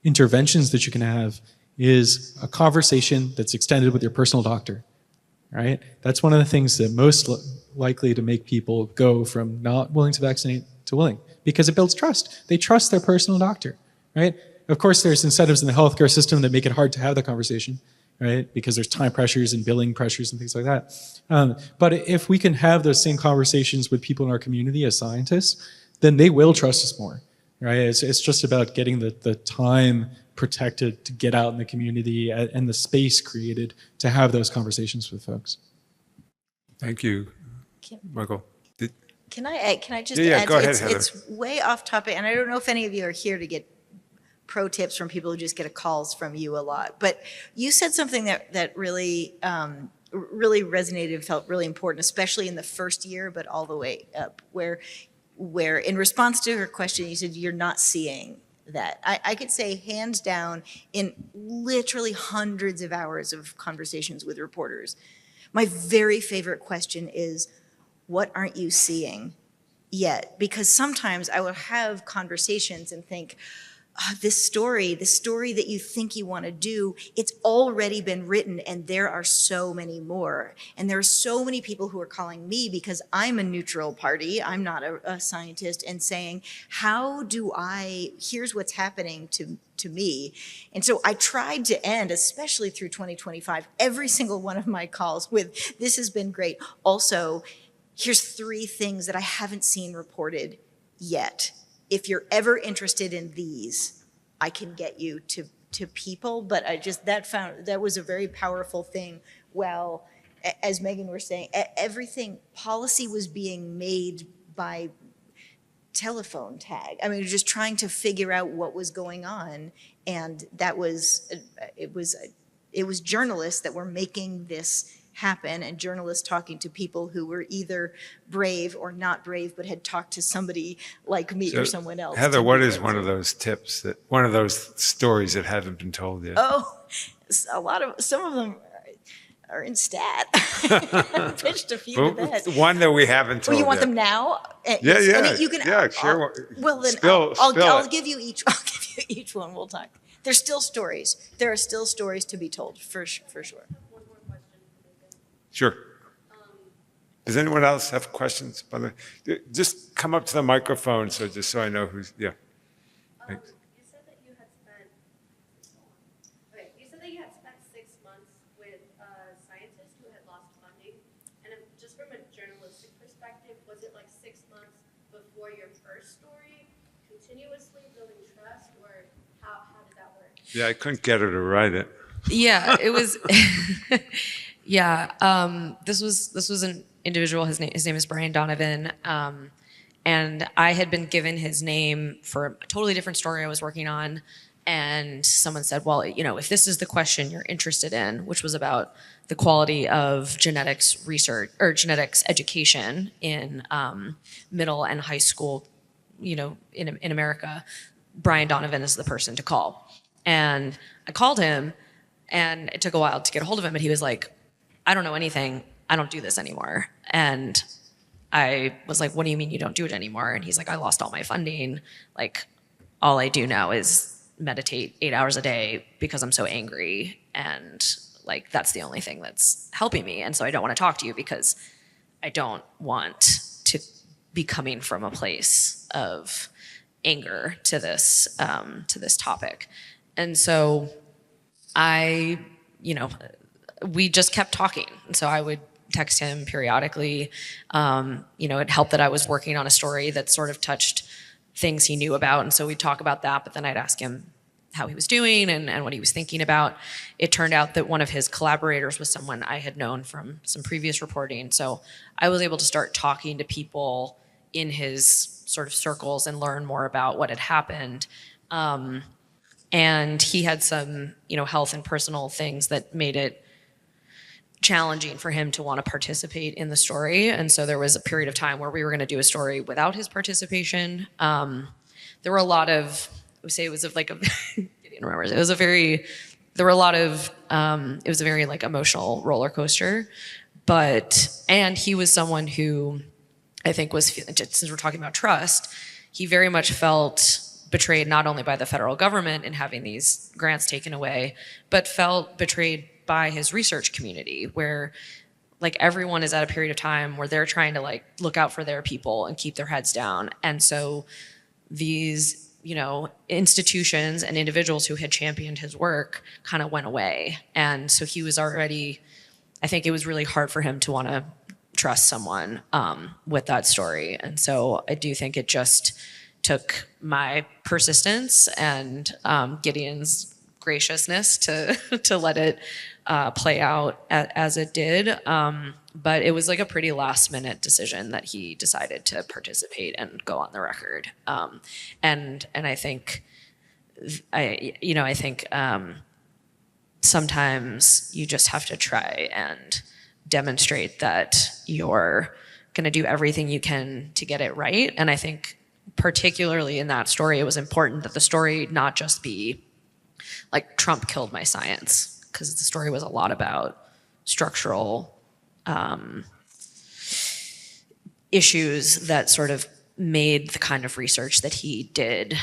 interventions that you can have is a conversation that's extended with your personal doctor, right? That's one of the things that most likely to make people go from not willing to vaccinate to willing, because it builds trust. They trust their personal doctor, right? Of course, there's incentives in the healthcare system that make it hard to have the conversation, right? Because there's time pressures and billing pressures and things like that. But if we can have those same conversations with people in our community as scientists, then they will trust us more, right? It's just about getting the time protected to get out in the community and the space created to have those conversations with folks. Thank you, Michael. Can I just Yeah, add? go ahead, Heather. It's way off topic, and I don't know if any of you are here to get pro tips from people who just get calls from you a lot. But you said something that really really resonated and felt really important, especially in the first year, but all the way up, where in response to her question, you said you're not seeing that. I could say hands down, in literally hundreds of hours of conversations with reporters, my very favorite question is, what aren't you seeing yet? Because sometimes I will have conversations and think, this story that you think you want to do, it's already been written, and there are so many more. And there are so many people who are calling me because I'm a neutral party, I'm not a scientist, and saying, here's what's happening to me. And so I tried to end, especially through 2025, every single one of my calls with, this has been great. Also, here's 3 things that I haven't seen reported yet. If you're ever interested in these, I can get you to people. But that was a very powerful thing. Well, as Megan was saying, policy was being made by telephone tag. I mean, just trying to figure out what was going on. And it was journalists that were making this happen, and journalists talking to people who were either brave or not brave, but had talked to somebody like me or someone else. Heather, what is one of those tips, one of those stories that haven't been told yet? Oh, some of them are in stat. I pitched a few to that. One that we haven't told you want yet. them now? Yeah. I mean, you can. Yeah, sure. Well, then I'll give you each. I'll give you each one. We'll talk. There's still stories. There are still stories to be told, for sure. Sure. Does anyone else have questions? By the way, just come up to the microphone, so I know who's. Yeah. Thanks. You said that you had spent 6 months with scientists who had lost funding, and just from a journalistic perspective, was it like 6 months before your first story continuously building trust, or how did that work? Yeah, I couldn't get her to write it. Yeah, it was. Yeah, this was an individual. His name is Brian Donovan, and I had been given his name for a totally different story I was working on, and someone said, "Well, if this is the question you're interested in, which was about the quality of genetics research or genetics education in middle and high school, in America, Brian Donovan is the person to call." And I called him. And it took a while to get a hold of him, but he was like, "I don't know anything. I don't do this anymore." And I was like, "What do you mean you don't do it anymore?" And he's like, "I lost all my funding. Like, all I do now is meditate 8 hours a day because I'm so angry. And like, that's the only thing that's helping me. And so I don't want to talk to you because I don't want to be coming from a place of anger to this topic." And so we just kept talking. And so I would text him periodically. It helped that I was working on a story that sort of touched things he knew about. And so we'd talk about that, but then I'd ask him how he was doing and what he was thinking about. It turned out that one of his collaborators was someone I had known from some previous reporting. So I was able to start talking to people in his sort of circles and learn more about what had happened. And he had some, health and personal things that made it challenging for him to want to participate in the story. And so there was a period of time where we were going to do a story without his participation. There were a lot of, I would say it was like a, Gideon remembers, it was a very like emotional roller coaster. And he was someone who I think was, since we're talking about trust, he very much felt betrayed not only by the federal government in having these grants taken away, but felt betrayed by his research community, where like everyone is at a period of time where they're trying to like look out for their people and keep their heads down. And so these, institutions and individuals who had championed his work kind of went away. And so he was already, I think it was really hard for him to want to trust someone with that story. And so I do think it just took my persistence and Gideon's graciousness to let it play out as it did. But it was like a pretty last minute decision that he decided to participate and go on the record. And I think, sometimes you just have to try and demonstrate that you're going to do everything you can to get it right. And I think particularly in that story, it was important that the story not just be like Trump killed my science, because the story was a lot about structural issues that sort of made the kind of research that he did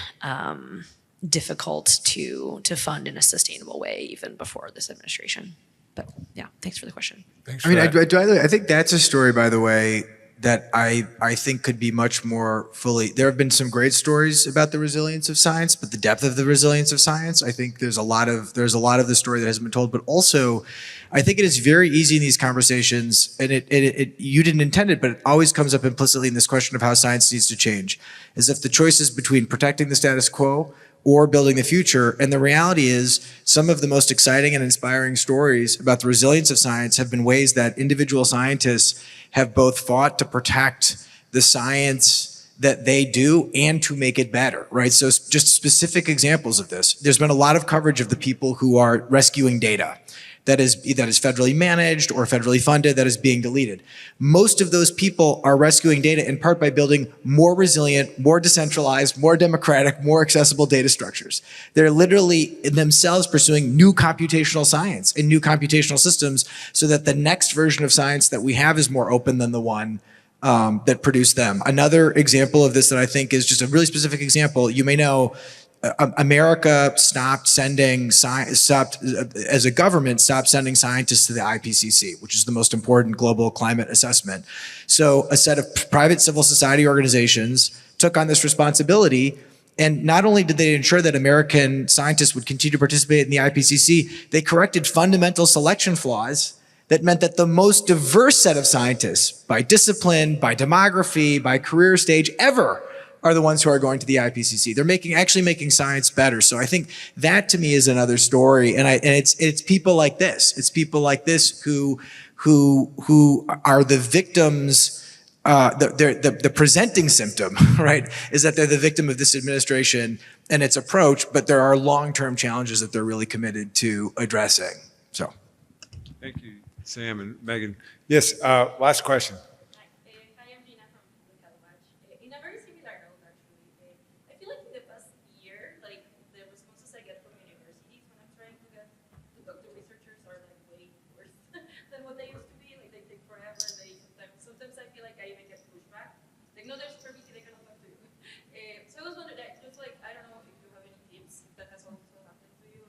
difficult to fund in a sustainable way even before this administration. But yeah, thanks for the question. Thanks I mean, I think that's a story, by the way, that I think could be much more fully. There have been some great stories about the resilience of science, but the depth of the resilience of science, I think there's a lot of the story that hasn't been told. But also, I think it is very easy in these conversations, and it you didn't intend it, but it always comes up implicitly in this question of how science needs to change, as if the choice is between protecting the status quo or building the future. And the reality is, some of the most exciting and inspiring stories about the resilience of science have been ways that individual scientists have both fought to protect the science that they do and to make it better, right? So just specific examples of this. There's been a lot of coverage of the people who are rescuing data that is federally managed or federally funded that is being deleted. Most of those people are rescuing data in part by building more resilient, more decentralized, more democratic, more accessible data structures. They're literally themselves pursuing new computational science and new computational systems so that the next version of science that we have is more open than the one that produced them. Another example of this that I think is just a really specific example, you may know, America as a government, stopped sending scientists to the IPCC, which is the most important global climate assessment. So a set of private civil society organizations took on this responsibility. And not only did they ensure that American scientists would continue to participate in the IPCC, they corrected fundamental selection flaws that meant that the most diverse set of scientists, by discipline, by demography, by career stage ever, are the ones who are going to the IPCC. They're actually making science better. So I think that to me is another story. And it's people like this. It's people like this who are the victims. The presenting symptom, right, is that they're the victim of this administration and its approach, but there are long-term challenges that they're really committed to addressing. So, Thank you, Sam and Megan. Yes, last question. Hi, I'm Gina from the Calabash. In a very similar note, actually, I feel like in the past year, like the responses I get from universities when I'm trying to talk to researchers are like way worse than what they used to be. Like they take forever. Sometimes I feel like I even get pushback. Like no, they're super busy. They cannot talk to you. So I was wondering, just like I don't know if you have any tips if that has also happened to you.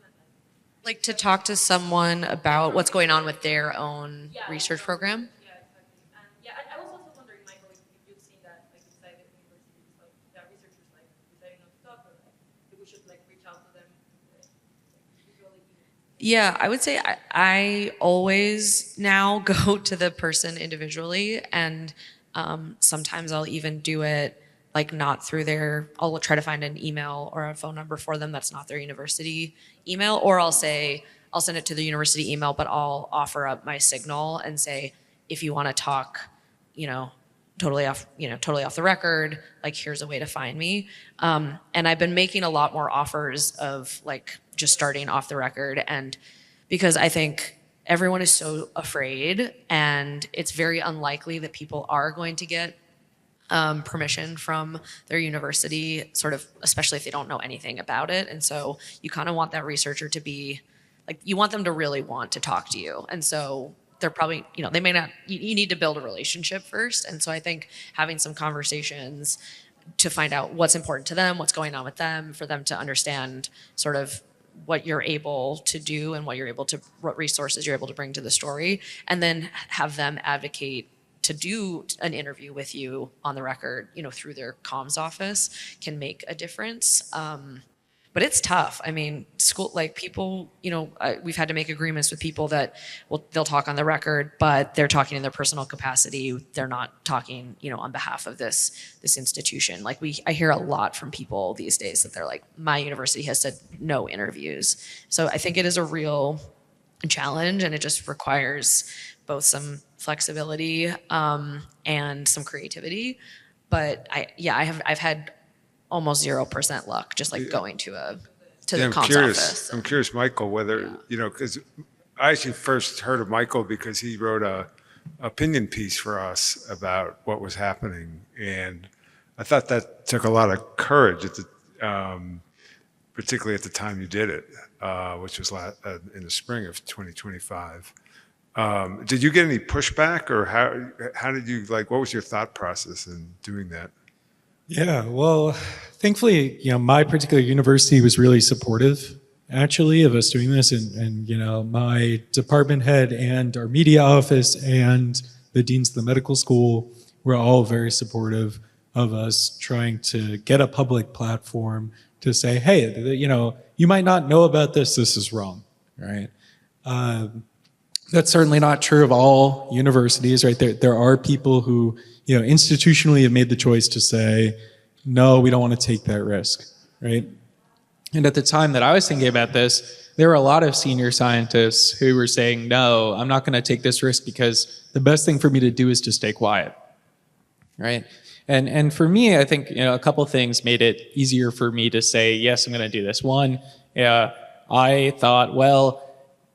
Like to talk to someone about what's going on with their own research program. Yeah, exactly. And yeah, I was also wondering, Michael, if you've seen that like inside the universities, like the researchers like deciding not to talk, or like if we should like reach out to them. Individually. Yeah, I would say I always now go to the person individually, and sometimes I'll even do it like not through I'll try to find an email or a phone number for them that's not their university email, or I'll send it to the university email, but I'll offer up my signal and say, if you want to talk, totally off the record, like here's a way to find me. And I've been making a lot more offers of like just starting off the record, and because I think everyone is so afraid, and it's very unlikely that people are going to get permission from their university, sort of, especially if they don't know anything about it. And so you kind of want that researcher to be like, you want them to really want to talk to you. And so they're probably, they may not, you need to build a relationship first. And so I think having some conversations to find out what's important to them, what's going on with them, for them to understand sort of what you're able to do and what resources you're able to bring to the story, and then have them advocate to do an interview with you on the record, through their comms office, can make a difference. But it's tough. I mean, school, like people, we've had to make agreements with people that they'll talk on the record, but they're talking in their personal capacity. They're not talking, on behalf of this institution. Like I hear a lot from people these days that they're like, my university has said no interviews. So I think it is a real challenge, and it just requires both some flexibility and some creativity. But I've had almost 0% luck just like going to the comms office. I'm curious, Michael, whether, because I actually first heard of Michael because he wrote a opinion piece for us about what was happening. And I thought that took a lot of courage, particularly at the time you did it, which was in the spring of 2025. Did you get any pushback, or how did you, what was your thought process in doing that? Yeah, well, thankfully, my particular university was really supportive, actually, of us doing this, and my department head and our media office and the deans of the medical school were all very supportive of us trying to get a public platform to say, hey, you might not know about this. This is wrong, right? That's certainly not true of all universities, right? There are people who, institutionally have made the choice to say, no, we don't want to take that risk, right? And at the time that I was thinking about this, there were a lot of senior scientists who were saying, no, I'm not going to take this risk because the best thing for me to do is to stay quiet, right? And for me, I think, a couple things made it easier for me to say, yes, I'm going to do this. One, I thought, well,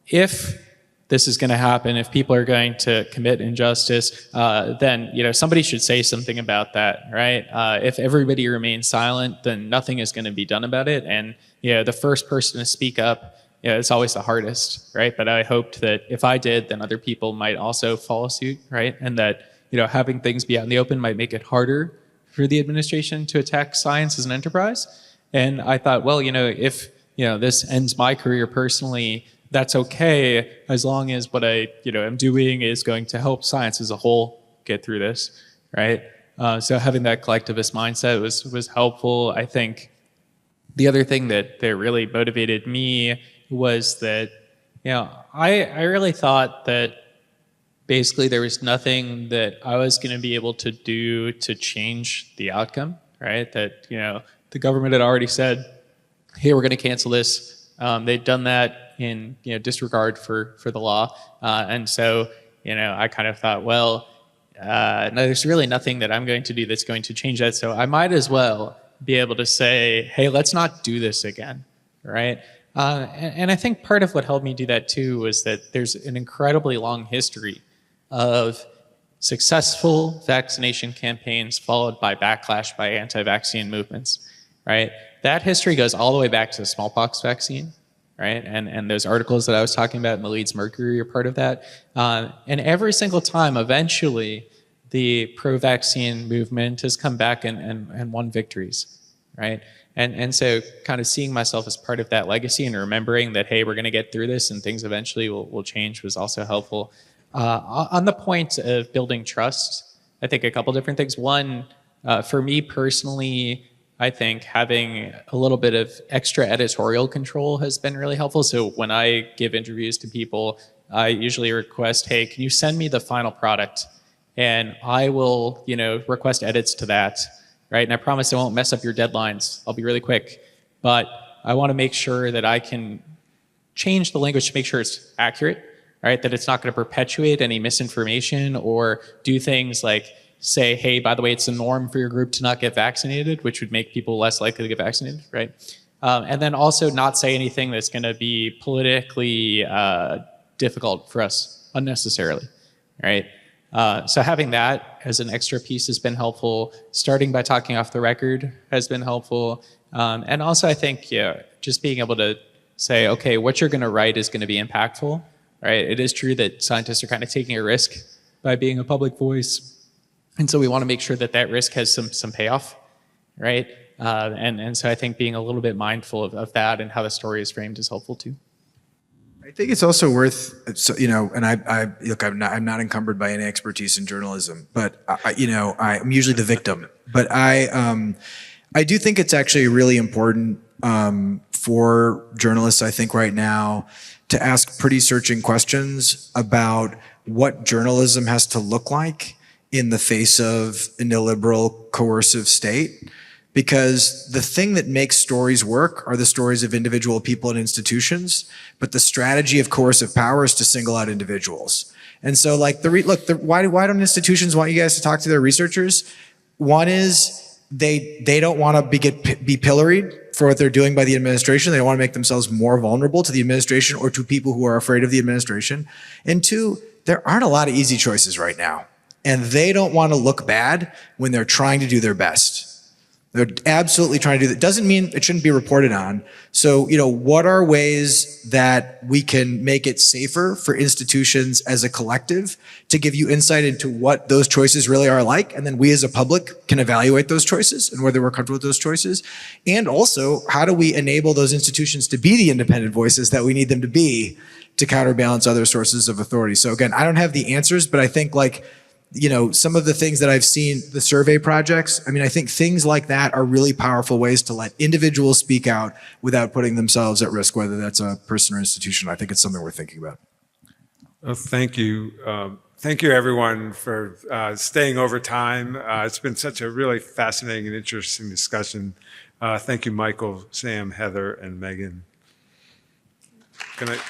if this is going to happen, if people are going to commit injustice, then somebody should say something about that, right? If everybody remains silent, then nothing is going to be done about it. And the first person to speak up, it's always the hardest, right? But I hoped that if I did, then other people might also follow suit, right? And that having things be out in the open might make it harder for the administration to attack science as an enterprise. And I thought, well, if this ends my career personally, that's okay, as long as what I am doing is going to help science as a whole get through this, right? So having that collectivist mindset was helpful. I think the other thing that really motivated me was that I really thought that basically there was nothing that I was going to be able to do to change the outcome, right? That, the government had already said, hey, we're going to cancel this. They'd done that in disregard for the law. And so, I kind of thought, well, no, there's really nothing that I'm going to do that's going to change that. So I might as well be able to say, hey, let's not do this again, right? And I think part of what helped me do that too was that there's an incredibly long history of successful vaccination campaigns followed by backlash by anti-vaccine movements, right? That history goes all the way back to the smallpox vaccine, right? And those articles that I was talking about in the Leeds Mercury are part of that. And every single time, eventually, the pro-vaccine movement has come back and won victories, right? And so kind of seeing myself as part of that legacy and remembering that, hey, we're going to get through this and things eventually will change was also helpful. On the point of building trust, I think a couple different things. One, for me personally, I think having a little bit of extra editorial control has been really helpful. So when I give interviews to people, I usually request, hey, can you send me the final product? And I will, request edits to that, right? And I promise I won't mess up your deadlines. I'll be really quick. But I want to make sure that I can change the language to make sure it's accurate, right? That it's not going to perpetuate any misinformation or do things like say, hey, by the way, it's a norm for your group to not get vaccinated, which would make people less likely to get vaccinated, right? And then also not say anything that's going to be politically difficult for us unnecessarily, right? So having that as an extra piece has been helpful. Starting by talking off the record has been helpful. And also I think, just being able to say, okay, what you're going to write is going to be impactful, right? It is true that scientists are kind of taking a risk by being a public voice. And so we want to make sure that that risk has some payoff, right? And so I think being a little bit mindful of that and how the story is framed is helpful too. I think it's also worth, and I look, I'm not encumbered by any expertise in journalism, but I'm usually the victim. But I do think it's actually really important for journalists, I think right now, to ask pretty searching questions about what journalism has to look like in the face of an illiberal, coercive state. Because the thing that makes stories work are the stories of individual people and institutions, but the strategy of coercive power is to single out individuals. And so like, why don't institutions want you guys to talk to their researchers? One is they don't want to be pilloried for what they're doing by the administration. They don't want to make themselves more vulnerable to the administration or to people who are afraid of the administration. And two, there aren't a lot of easy choices right now. And they don't want to look bad when they're trying to do their best. They're absolutely trying to do that. Doesn't mean it shouldn't be reported on. So, what are ways that we can make it safer for institutions as a collective to give you insight into what those choices really are like? And then we as a public can evaluate those choices and whether we're comfortable with those choices. And also, how do we enable those institutions to be the independent voices that we need them to be to counterbalance other sources of authority? So again, I don't have the answers, but I think some of the things that I've seen, the survey projects, I think things like that are really powerful ways to let individuals speak out without putting themselves at risk, whether that's a person or institution. I think it's something we're thinking about. Well, thank you. Thank you, everyone, for staying over time. It's been such a really fascinating and interesting discussion. Thank you, Michael, Sam, Heather, and Megan. Good night.